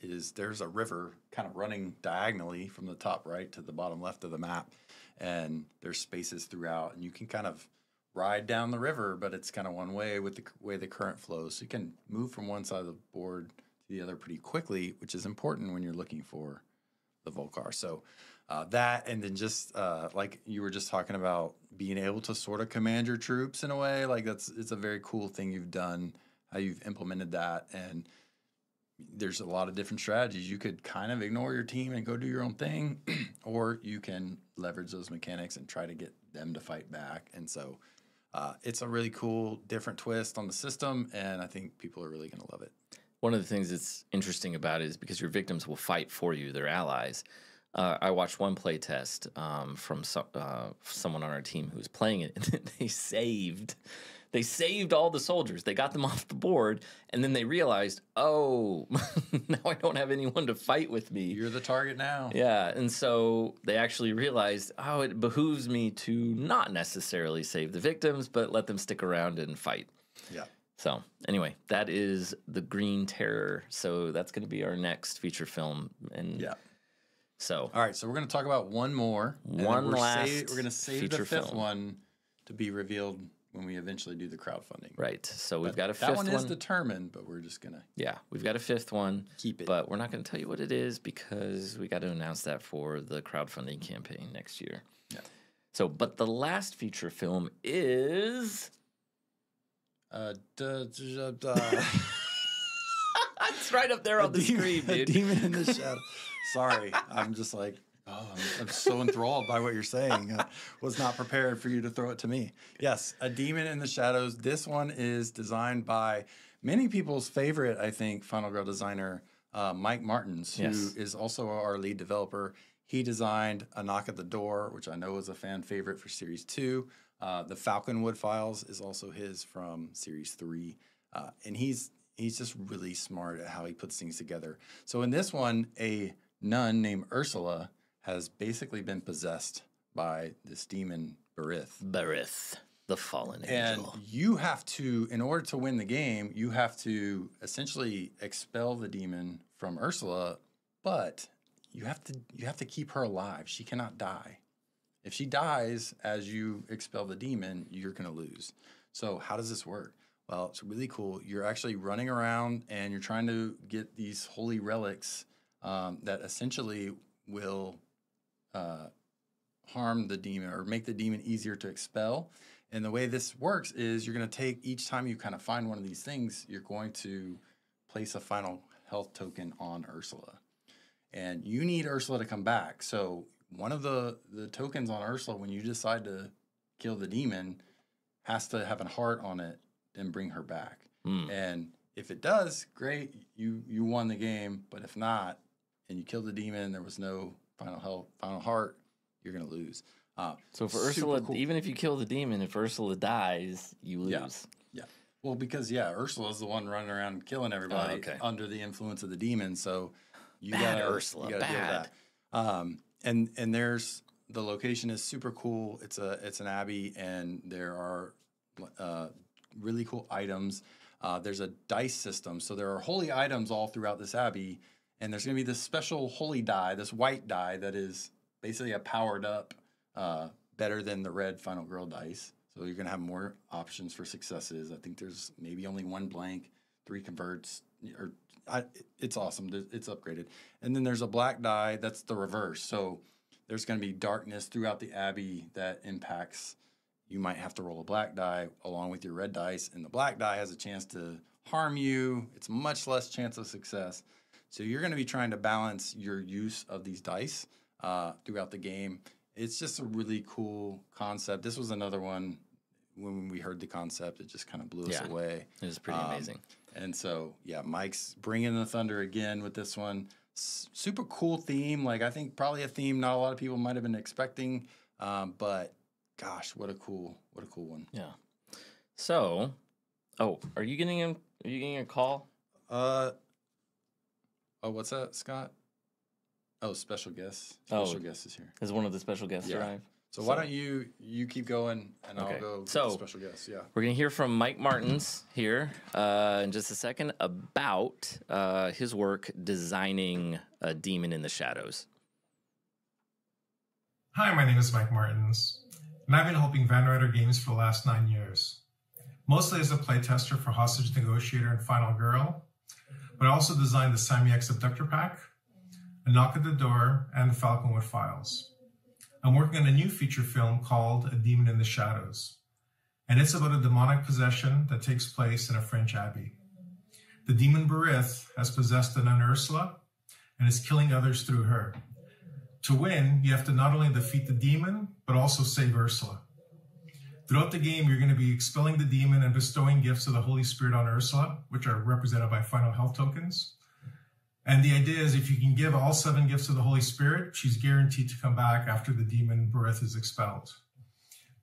is there's a river kind of running diagonally from the top right to the bottom left of the map, and there's spaces throughout, and you can kind of ride down the river, but it's kind of one way with the way the current flows. So you can move from one side of the board to the other pretty quickly, which is important when you're looking for the Volcar. So that, and then just like you were just talking about, being able to sort of command your troops in a way, like it's a very cool thing you've done, how you've implemented that. And there's a lot of different strategies. You could kind of ignore your team and go do your own thing, or you can leverage those mechanics and try to get them to fight back. And so it's a really cool, different twist on the system, and I think people are really going to love it. One of the things that's interesting about it is because your victims will fight for you, they're allies. I watched one play test from someone on our team who was playing it, and they saved all the soldiers. They got them off the board, and then they realized, oh, now I don't have anyone to fight with me. You're the target now. Yeah, and so they actually realized, oh, it behooves me to not necessarily save the victims, but let them stick around and fight. Yeah. So anyway, that is the Green Terror. So that's going to be our next feature film. And yeah. So all right, so we're going to talk about one more. One last. We're going to save the fifth one to be revealed when we eventually do the crowdfunding. Right. So we've got a fifth one. That one is determined, but we're just going to. Yeah, we've got a fifth one. Keep it. But we're not going to tell you what it is because we got to announce that for the crowdfunding campaign next year. Yeah. So, but the last feature film is. It's right up there on the screen, dude. A Demon in the Shadow. Sorry, I'm just like, I'm so enthralled by what you're saying. I was not prepared for you to throw it to me. Yes, A Demon in the Shadows. This one is designed by many people's favorite, I think, Final Girl designer, Mike Martins, who is also our lead developer. He designed A Knock at the Door, which I know was a fan favorite for Series 2. The Falconwood Files is also his from Series 3. And he's just really smart at how he puts things together. So in this one, a nun named Ursula has basically been possessed by this demon, Barith. Barith, the fallen angel. And you have to, in order to win the game, you have to essentially expel the demon from Ursula, but you have to keep her alive. She cannot die. If she dies as you expel the demon, you're going to lose. So how does this work? Well, it's really cool. You're actually running around and you're trying to get these holy relics that essentially will harm the demon or make the demon easier to expel. And the way this works is you're going to take, each time you kind of find one of these things, you're going to place a final health token on Ursula. And you need Ursula to come back. So one of the tokens on Ursula, when you decide to kill the demon, has to have a heart on it and bring her back. And if it does, great, you won the game. But if not, and you kill the demon, there was no final heart, you're going to lose. So for Ursula, cool. Even if you kill the demon, if Ursula dies, you lose. Yeah. Well, because, Ursula's the one running around killing everybody under the influence of the demon. So you got Ursula. You got to deal with that. And there's, the location is super cool. It's an abbey, and there are really cool items. There's a dice system. So there are holy items all throughout this abbey, and there's going to be this special holy die, this white die that is basically a powered up, better than the red Final Girl dice. So you're going to have more options for successes. I think there's maybe only one blank, 3 converts, it's awesome. It's upgraded. And then there's a black die that's the reverse. So there's going to be darkness throughout the Abbey that impacts. You might have to roll a black die along with your red dice, and the black die has a chance to harm you. It's much less chance of success. So you're going to be trying to balance your use of these dice throughout the game. It's just a really cool concept. This was another one, when we heard the concept, it just kind of blew us away. It was pretty amazing. And so, yeah, Mike's bringing the thunder again with this one. Super cool theme. Like, I think probably a theme not a lot of people might have been expecting. But gosh, what a cool one. Yeah. So, are you getting a call? What's that, Scott? Oh, special guest. Oh. Special guest is here. Has one of the special guests arrived? So why don't you keep going, and I'll go get the special guest. Yeah. We're going to hear from Mike Martins here in just a second about his work designing a demon in the shadows. Hi, my name is Mike Martins, and I've been helping Van Ryder Games for the last 9 years, mostly as a playtester for Hostage Negotiator and Final Girl, but I also designed the Samyek Abductor Pack, A Knock at the Door, and the Falconwood Files. I'm working on a new feature film called A Demon in the Shadows, and it's about a demonic possession that takes place in a French abbey. The demon Berith has possessed a nun Ursula and is killing others through her. To win, you have to not only defeat the demon, but also save Ursula. Throughout the game, you're going to be expelling the demon and bestowing gifts of the Holy Spirit on Ursula, which are represented by final health tokens. And the idea is if you can give all 7 gifts of the Holy Spirit, she's guaranteed to come back after the demon Berith is expelled.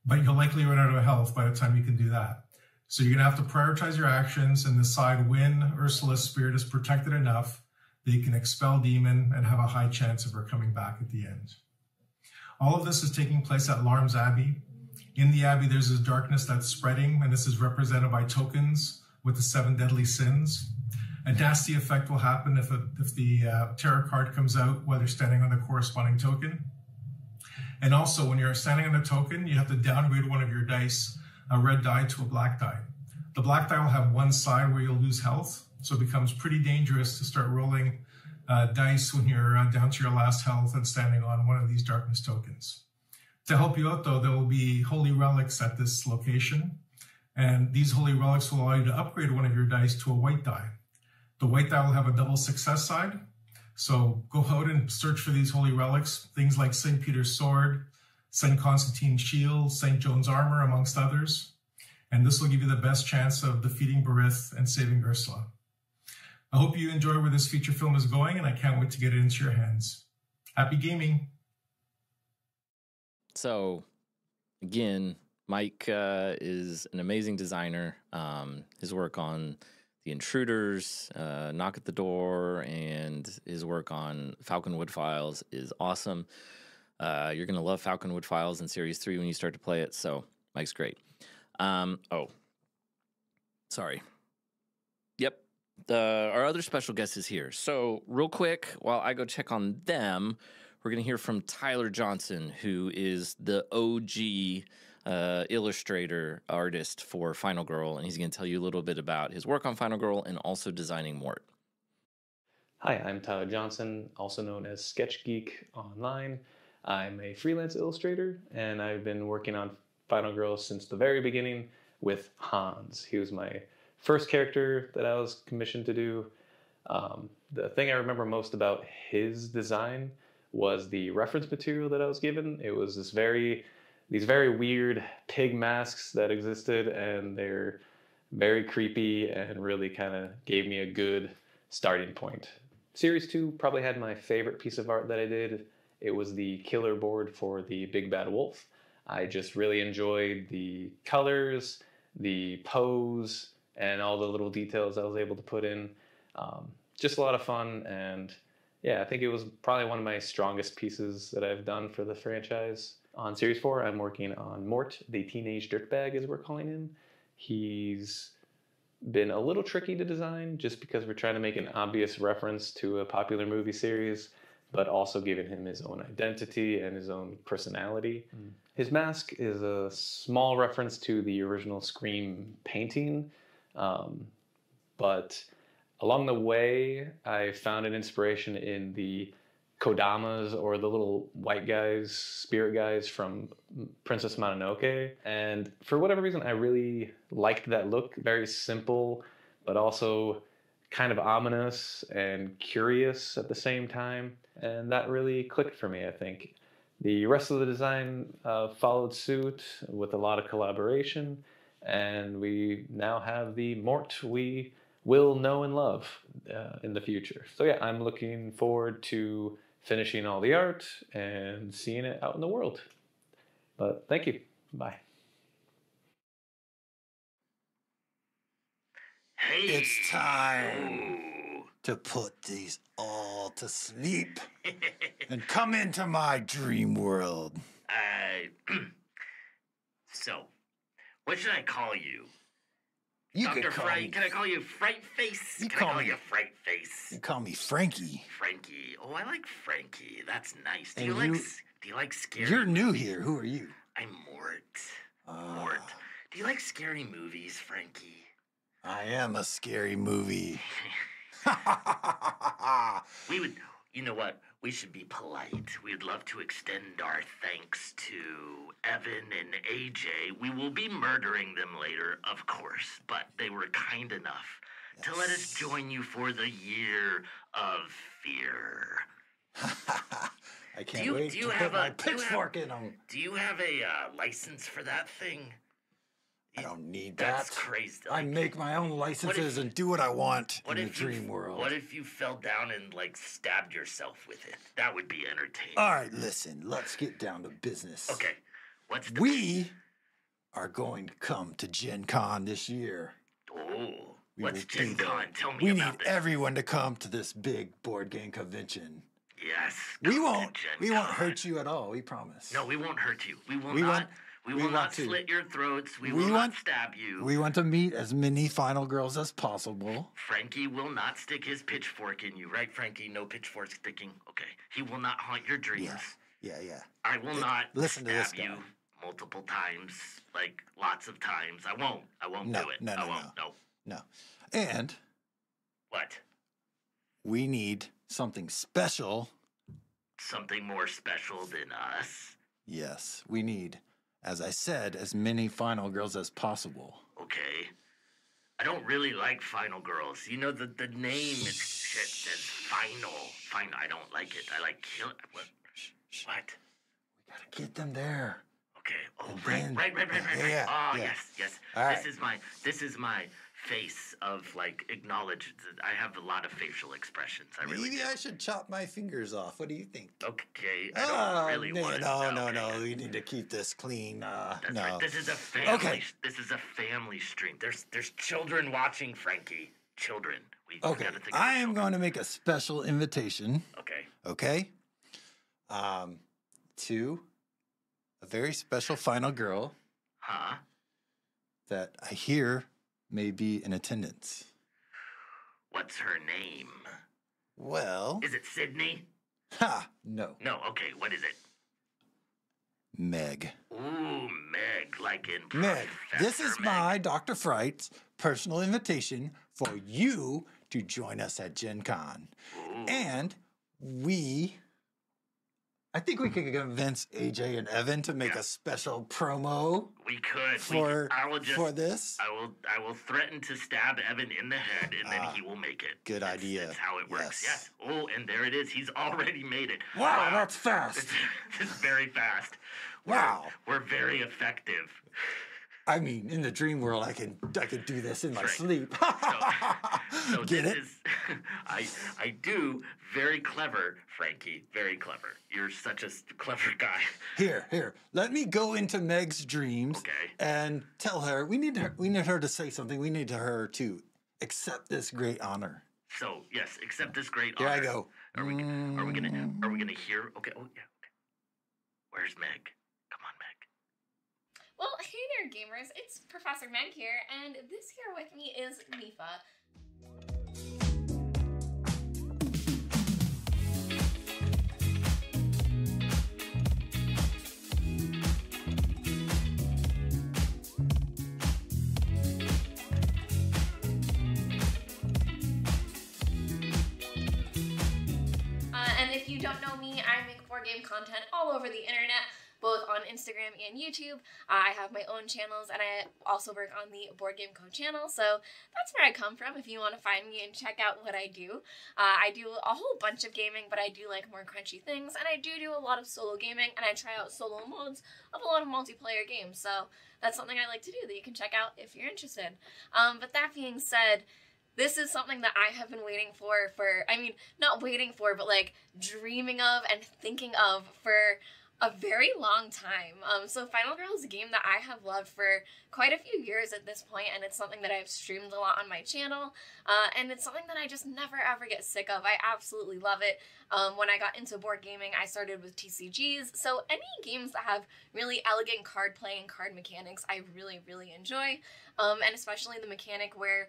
But you'll likely run out of health by the time you can do that. So you're going to have to prioritize your actions and decide when Ursula's spirit is protected enough that you can expel demon and have a high chance of her coming back at the end. All of this is taking place at Larm's Abbey. In the Abbey, there's this darkness that's spreading, and this is represented by tokens with the 7 deadly sins. A nasty effect will happen if the tarot card comes out while you're standing on the corresponding token. And also, when you're standing on a token, you have to downgrade one of your dice, a red die to a black die. The black die will have one side where you'll lose health, so it becomes pretty dangerous to start rolling dice when you're down to your last health and standing on one of these darkness tokens. To help you out, though, there will be holy relics at this location, and these holy relics will allow you to upgrade one of your dice to a white die. The white die will have a double success side, so go out and search for these holy relics, things like St. Peter's sword, St. Constantine's shield, St. John's armor, amongst others, and this will give you the best chance of defeating Berith and saving Ursula. I hope you enjoy where this feature film is going, and I can't wait to get it into your hands. Happy gaming! So, again, Mike is an amazing designer. His work on The Intruders, Knock at the Door, and his work on Falconwood Files is awesome. You're going to love Falconwood Files in Series 3 when you start to play it, so Mike's great. Sorry. Yep. Our other special guest is here. So, real quick, while I go check on them, we're going to hear from Tyler Johnson, who is the OG illustrator artist for Final Girl, and he's going to tell you a little bit about his work on Final Girl and also designing Mort. Hi, I'm Tyler Johnson, also known as Sketch Geek online. I'm a freelance illustrator, and I've been working on Final Girl since the very beginning with Hans. He was my first character that I was commissioned to do. The thing I remember most about his design was the reference material that I was given. It was these very weird pig masks that existed, and they're very creepy and really kind of gave me a good starting point. Series 2 probably had my favorite piece of art that I did. It was the killer board for the Big Bad Wolf. I just really enjoyed the colors, the pose, and all the little details I was able to put in. Just a lot of fun, and yeah, I think it was probably one of my strongest pieces that I've done for the franchise. On Series 4, I'm working on Mort, the teenage dirtbag, as we're calling him. He's been a little tricky to design just because we're trying to make an obvious reference to a popular movie series, but also giving him his own identity and his own personality. His mask is a small reference to the original Scream painting, but along the way, I found an inspiration in the Kodamas, or the little white guys, spirit guys from Princess Mononoke. And for whatever reason, I really liked that look. Very simple, but also kind of ominous and curious at the same time. And that really clicked for me, I think. The rest of the design followed suit with a lot of collaboration. And we now have the Mort we will know and love in the future. So yeah, I'm looking forward to finishing all the art and seeing it out in the world. But thank you. Bye. Hey. It's time to put these all to sleep and come into my dream world. So, what should I call you? You Dr. could call Fright? me. Can I call you Fright Face? You Can call I call me- you Fright Face? You call me Frankie. Frankie. Oh, I like Frankie. That's nice. Do And you like you- do you like scary? You're new here. Who are you? I'm Mort. Mort. Do you like scary movies, Frankie? I am a scary movie. We would, you know what? We should be polite. We'd love to extend our thanks to Evan and AJ. We will be murdering them later, of course, but they were kind enough to let us join you for the year of fear. I can't wait to put my pitchfork in them. Do you have a license for that thing? I don't need That's that. crazy. I make my own licenses and do what I want in the dream world. What if you fell down and like stabbed yourself with it? That would be entertaining. All right, listen. Let's get down to business. Okay. What's the We are going to come to Gen Con this year. Oh, We what's will be Gen there. Con? Tell me We about need this. everyone to come to this big board game convention. Yes. We come to won't. Gen We won't Con. hurt you at all. We promise. No, we won't hurt you. We will We not. want- we we will want not to. slit your throats. We We will want- not stab you. We want to meet as many final girls as possible. Frankie will not stick his pitchfork in you, right, Frankie? No pitchfork sticking. Okay. He will not haunt your dreams. Yeah. I will not listen to stab this guy. you multiple times, like lots of times. I won't. I won't No, do it. no, I no, won't. No. No. And What? we need something special. Something more special than us? Yes, we need, as I said, as many final girls as possible. Okay. I don't really like Final Girls. You know, the name is shit says Final. Final. I don't like it. I like kill. What? What? Gotta get them there. Okay. Oh, And right, then- right. yeah, Oh, yeah. yes. All right. This is my face of like acknowledge. I have a lot of facial expressions. I really Maybe do. I should chop my fingers off. What do you think? Okay. I don't really want to. No. We need to keep this clean. That's no. right. This is a family. Okay. This is a family stream. There's children watching, Frankie. Children. We Okay. gotta think of I the am children. going to make a special invitation. Okay. Okay. To a very special final girl Huh? that I hear may be in attendance. What's her name? Well, Is it Sydney? no, No. Okay. What is it? Meg. Ooh, Meg, like in Meg, this Professor is Meg. my Dr. Fright's personal invitation for you to join us at Gen Con. Ooh. And I think we could convince AJ and Evan to make a special promo We could. I will just. for this. I will threaten to stab Evan in the head, and then he will make it. Good idea. That's how it works. Yes. Yes. Oh, and there it is. He's already made it. Wow, that's fast. It's very fast. Wow. We're very effective. I mean, in the dream world, I can do this in my That's sleep. So Get this it? is I do very clever, Frankie. Very clever. You're such a clever guy. Here. Let me go into Meg's dreams Okay. and tell her we need her to say something. We need her to accept this great honor. So yes, accept this great Here honor. I go. Are we gonna hear? Okay. Oh yeah. Okay. Where's Meg? Come on, Meg. Well, hey there, gamers. It's Professor Meg here, and this here with me is Mifa. board game content all over the internet, both on Instagram and YouTube. I have my own channels, and I also work on the Board Game Co channel, so that's where I come from if you want to find me and check out what I do. I do a whole bunch of gaming, but I do like more crunchy things, and I do a lot of solo gaming, and I try out solo modes of a lot of multiplayer games, so that's something I like to do that you can check out if you're interested. But that being said, this is something that I have been waiting for, I mean, not waiting for, but like dreaming of and thinking of for a very long time. So Final Girl is a game that I have loved for quite a few years at this point, and it's something that I've streamed a lot on my channel, and it's something that I just never ever get sick of. I absolutely love it. When I got into board gaming, I started with TCGs, so any games that have really elegant card play and card mechanics, I really, really enjoy, and especially the mechanic where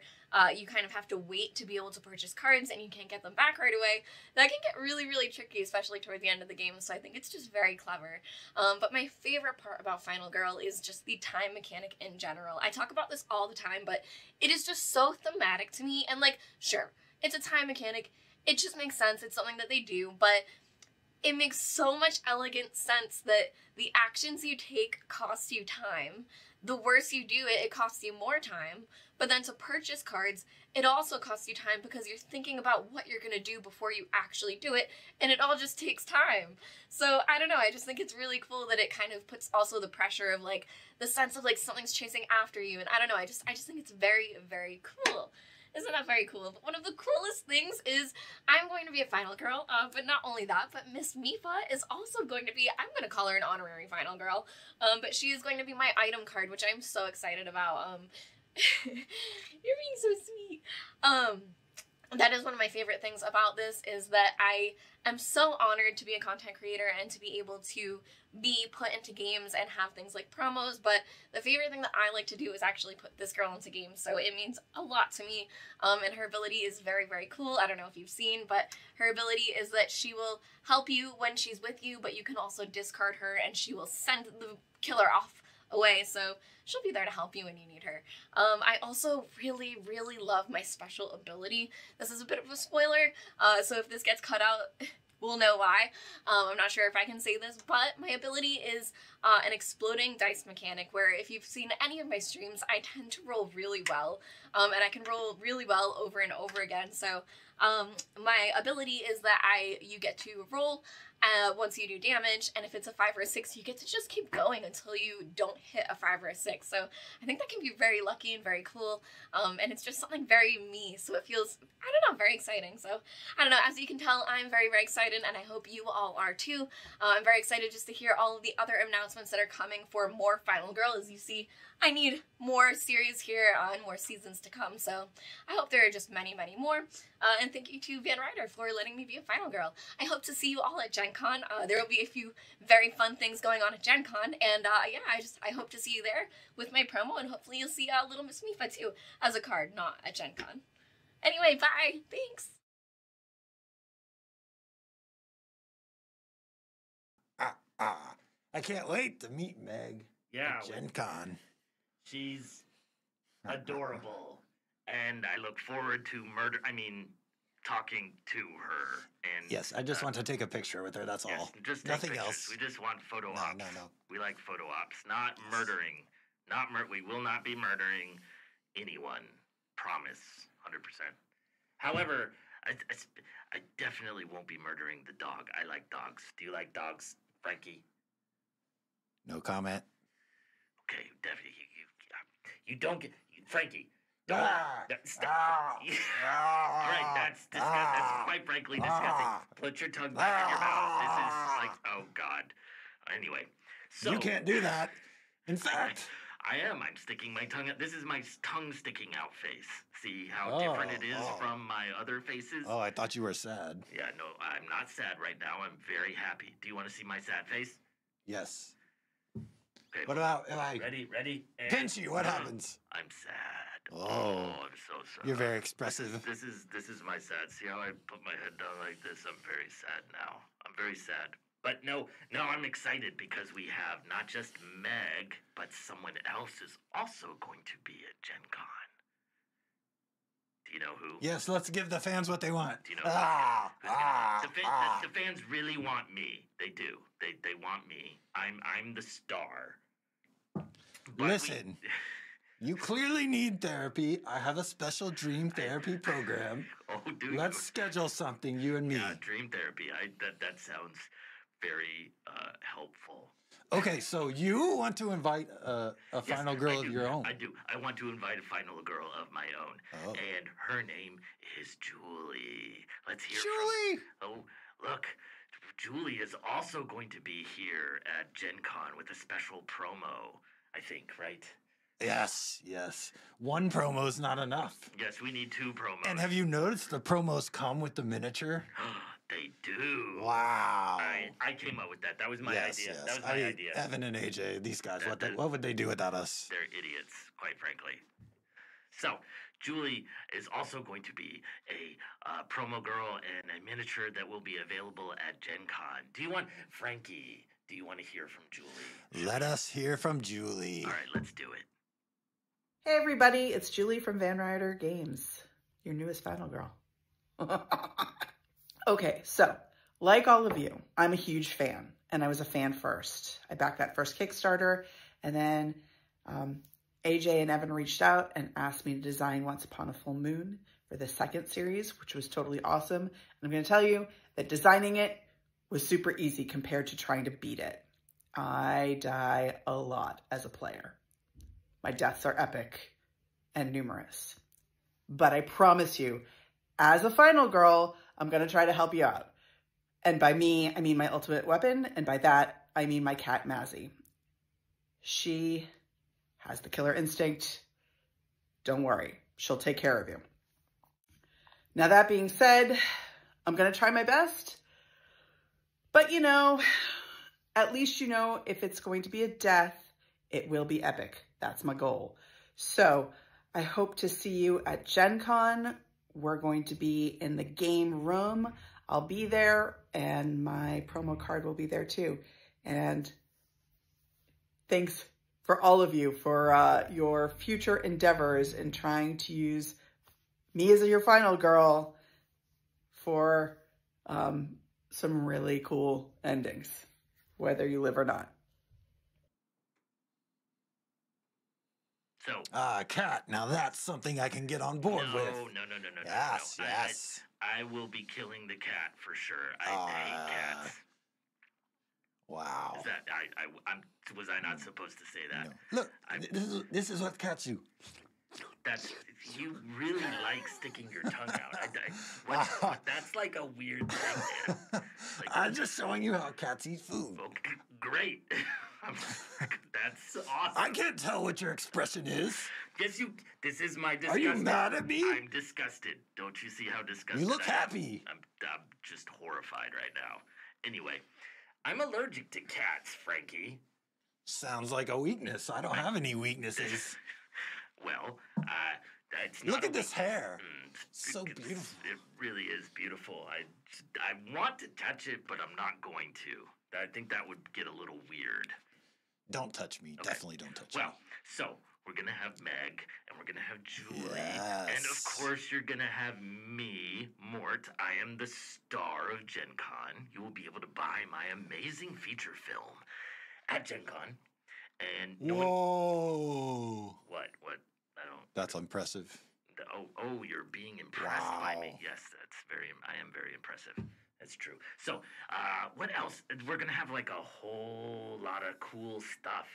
you kind of have to wait to be able to purchase cards and you can't get them back right away. That can get really, really tricky, especially toward the end of the game, so I think it's just very clever. But my favorite part about Final Girl is just the time mechanic in general. I talk about this all the time, but it is just so thematic to me, and like, sure, it's a time mechanic, it just makes sense, it's something that they do, but it makes so much elegant sense that the actions you take cost you time. The worse you do it, it costs you more time. But then to purchase cards, it also costs you time because you're thinking about what you're going to do before you actually do it, and it all just takes time. So, I don't know, I just think it's really cool that it kind of puts also the pressure of, like, the sense of, like, something's chasing after you, and I don't know, I just think it's very, very cool. Isn't that very cool? But one of the coolest things is I'm going to be a Final Girl, but not only that, but Miss Mifa is also going to be, I'm going to call her an honorary Final Girl, but she is going to be my item card, which I'm so excited about. You're being so sweet. That is one of my favorite things about this, is that I am so honored to be a content creator and to be able to be put into games and have things like promos, but the favorite thing that I like to do is actually put this girl into games, so it means a lot to me, and her ability is very, very cool. I don't know if you've seen, but her ability is that she will help you when she's with you, but you can also discard her and she will send the killer off away, so she'll be there to help you when you need her. I also really, really love my special ability. This is a bit of a spoiler, so if this gets cut out, we'll know why. I'm not sure if I can say this, but my ability is an exploding dice mechanic, where if you've seen any of my streams, I tend to roll really well, and I can roll really well over and over again, so my ability is that you get to roll once you do damage, and if it's a 5 or a 6, you get to just keep going until you don't hit a 5 or a 6, so I think that can be very lucky and very cool, and it's just something very me, so it feels, I don't know, very exciting. So I don't know, as you can tell, I'm very, very excited, and I hope you all are too. I'm very excited just to hear all of the other announcements that are coming for more Final Girl. As you see, I need more series here and more seasons to come, so I hope there are just many, many more. And thank you to Van Ryder for letting me be a Final Girl. I hope to see you all at Gen Con. There will be a few very fun things going on at Gen Con, and yeah, I hope to see you there with my promo, and hopefully you'll see Little Miss Mifa too as a card, not at Gen Con. Anyway, bye! Thanks! I can't wait to meet Meg at Gen Con. She's adorable, and I look forward to talking to her. And yes, I just want to take a picture with her. That's all. Just nothing pictures. else. We just want photo ops. No. We like photo ops, not murdering. We will not be murdering anyone. Promise, 100%. However, I definitely won't be murdering the dog. I like dogs. Do you like dogs, Frankie? No comment. Okay, definitely. You don't get Frankie. Don't stop. All right, that's disgusting. That's quite frankly disgusting. Put your tongue back in your mouth. This is like, oh God. Anyway, so you can't do that. In fact, I am. I'm sticking my tongue out. This is my tongue sticking out face. See how different it is from my other faces? Oh, I thought you were sad. Yeah, no, I'm not sad right now. I'm very happy. Do you want to see my sad face? Yes. Okay. What about if I ready? pinch you? What happens? I'm sad. Oh, I'm so sad. You're very expressive. This is my sad. See how I put my head down like this? I'm very sad now. I'm very sad. But no, I'm excited because we have not just Meg, but someone else is also going to be at Gen Con. Do Do you know who? Yes, let's give the fans what they want. Do you know who? The fans really want me. They do. They want me. I'm the star. But Listen, you clearly need therapy. I have a special dream therapy program. Oh, do Let's schedule something, you and me. Yeah, dream therapy. That sounds very helpful. Okay, so you want to invite a final girl of your own. I do. I want to invite a final girl of my own. Oh. And her name is Julie. Let's hear Julie! Oh, look. Julie is also going to be here at Gen Con with a special promo, I think, right? Yes. One promo is not enough. Yes, we need 2 promos. And have you noticed the promos come with the miniature? They do. Wow. I came up with that. That was my idea. Yes. That was my idea. Evan and AJ, these guys, what would they do without us? They're idiots, quite frankly. So, Julie is also going to be a promo girl and a miniature that will be available at Gen Con. Frankie, do you want to hear from Julie? Let us hear from Julie. All right, let's do it. Hey everybody, it's Julie from Van Ryder Games, your newest final girl. Okay, so like all of you, I'm a huge fan, and I was a fan first. I backed that first Kickstarter, and then AJ and Evan reached out and asked me to design Once Upon a Full Moon for the second series, which was totally awesome. And I'm going to tell you that designing it was super easy compared to trying to beat it. I die a lot as a player. My deaths are epic and numerous. But I promise you, as a final girl, I'm going to try to help you out. And by me, I mean my ultimate weapon. And by that, I mean my cat, Mazzy. She has the killer instinct. Don't worry, she'll take care of you. Now, that being said, I'm going to try my best. But, at least if it's going to be a death, it will be epic. That's my goal. So I hope to see you at Gen Con. We're going to be in the game room. I'll be there, and my promo card will be there too. And thanks for all of you for your future endeavors in trying to use me as your final girl for some really cool endings, whether you live or not. So, Cat, now that's something I can get on board with. No. Yes. I will be killing the cat for sure. I hate cats. Wow. Is that was I not supposed to say that? No. Look, this is what cats do. You really like sticking your tongue out. That's like a weird thing, man. I'm just showing you how cats eat food. Okay, great. That's awesome. I can't tell what your expression is. Yes, this is my disgust. Are you mad at me? I'm disgusted. Don't you see how disgusted You look I am? happy. I'm just horrified right now. Anyway, I'm allergic to cats, Frankie. Sounds like a weakness. I don't have any weaknesses. Well, it's not. Look at this hair. So beautiful. It really is beautiful. I want to touch it, but I'm not going to. I think that would get a little weird. Don't touch me. Okay. Definitely don't touch me. Well, so we're going to have Meg, and we're going to have Julie. Yes. And of course, you're going to have me, Mort. I am the star of Gen Con. You will be able to buy my amazing feature film at Gen Con. And Whoa. What? I don't. That's impressive. You're being impressed by me. Yes, I am very impressive. That's true. So, what else? We're going to have like a whole lot of cool stuff.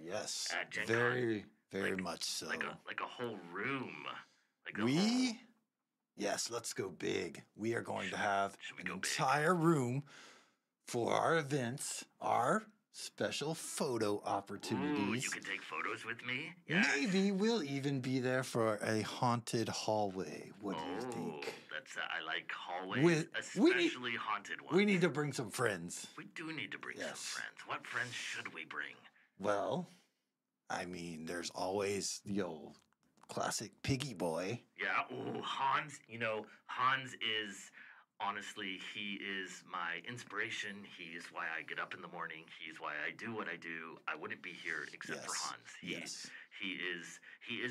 Yes. At Gen very, Con. very much so. Like a whole room. Yes, let's go big. We are going to have an entire room for our events, our special photo opportunities. Ooh, you can take photos with me? Yes. Maybe we'll even be there for a haunted hallway. What do you think? I like hallways, especially haunted ones. We need to bring some friends. We do need to bring some friends. What friends should we bring? Well, I mean, there's always the old classic piggy boy. Yeah, Hans. Hans is honestly, he is my inspiration. He is why I get up in the morning. He's why I do what I do. I wouldn't be here except for Hans. He is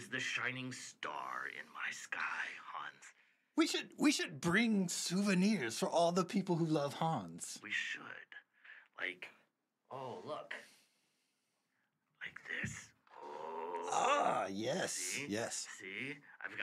the shining star in my sky, Hans. We should bring souvenirs for all the people who love Hans. We should. Like, oh, look. Like this. Ah, yes, See? yes. See?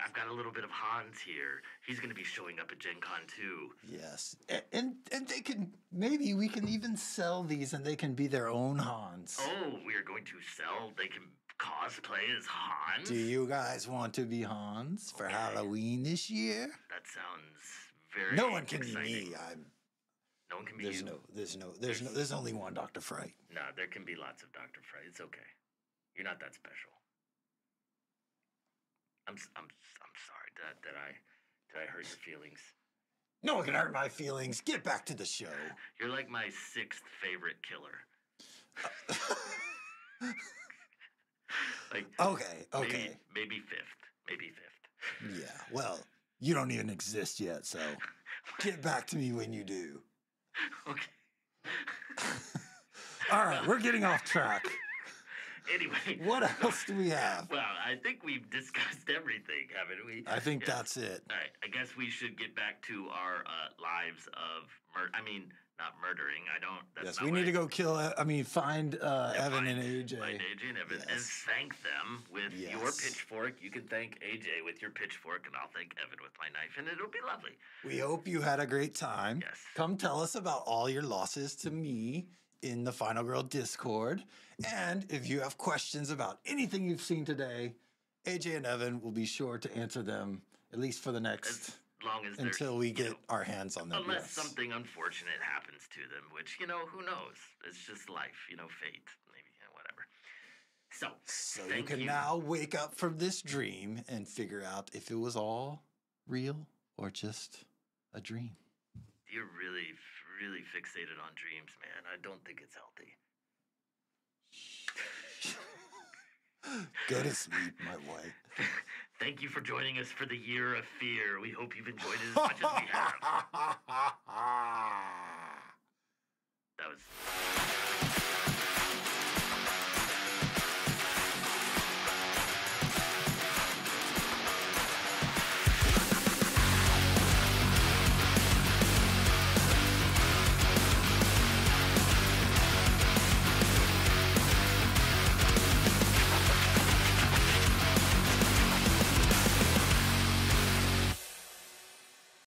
I've got a little bit of Hans here. He's going to be showing up at Gen Con too. Yes. And they can, maybe we can even sell these and they can be their own Hans. Oh, we are going to sell. They can cosplay as Hans. Do you guys want to be Hans for Halloween this year? That sounds very No one can exciting. be me. No one can be you. There's only one Dr. Fright. No, there can be lots of Dr. Fright. It's okay. You're not that special. I'm sorry. Did I hurt your feelings? No one can hurt my feelings. Get back to the show. You're like my 6th favorite killer. Like Okay. Maybe fifth. Yeah. Well, you don't even exist yet, so get back to me when you do. Okay. All right, we're getting off track. Anyway, what else do we have? Well, I think we've discussed everything, haven't we? I think that's it. All right. I guess we should get back to our lives of murder. I mean, not murdering. I don't. That's Yes, not we what need to go kill. Find Evan and AJ. Find AJ and Evan and thank them with your pitchfork. You can thank AJ with your pitchfork, and I'll thank Evan with my knife, and it'll be lovely. We hope you had a great time. Yes. Come tell us about all your losses to me in the Final Girl Discord. And if you have questions about anything you've seen today, AJ and Evan will be sure to answer them, at least for the next, long as until we get our hands on them. Unless something unfortunate happens to them, which, who knows? It's just life, fate, maybe, whatever. So you can now wake up from this dream and figure out if it was all real or just a dream. You're really, really fixated on dreams, man. I don't think it's healthy. Go to sleep, my wife. Thank you for joining us for the Year of Fear. We hope you've enjoyed it as much as we have.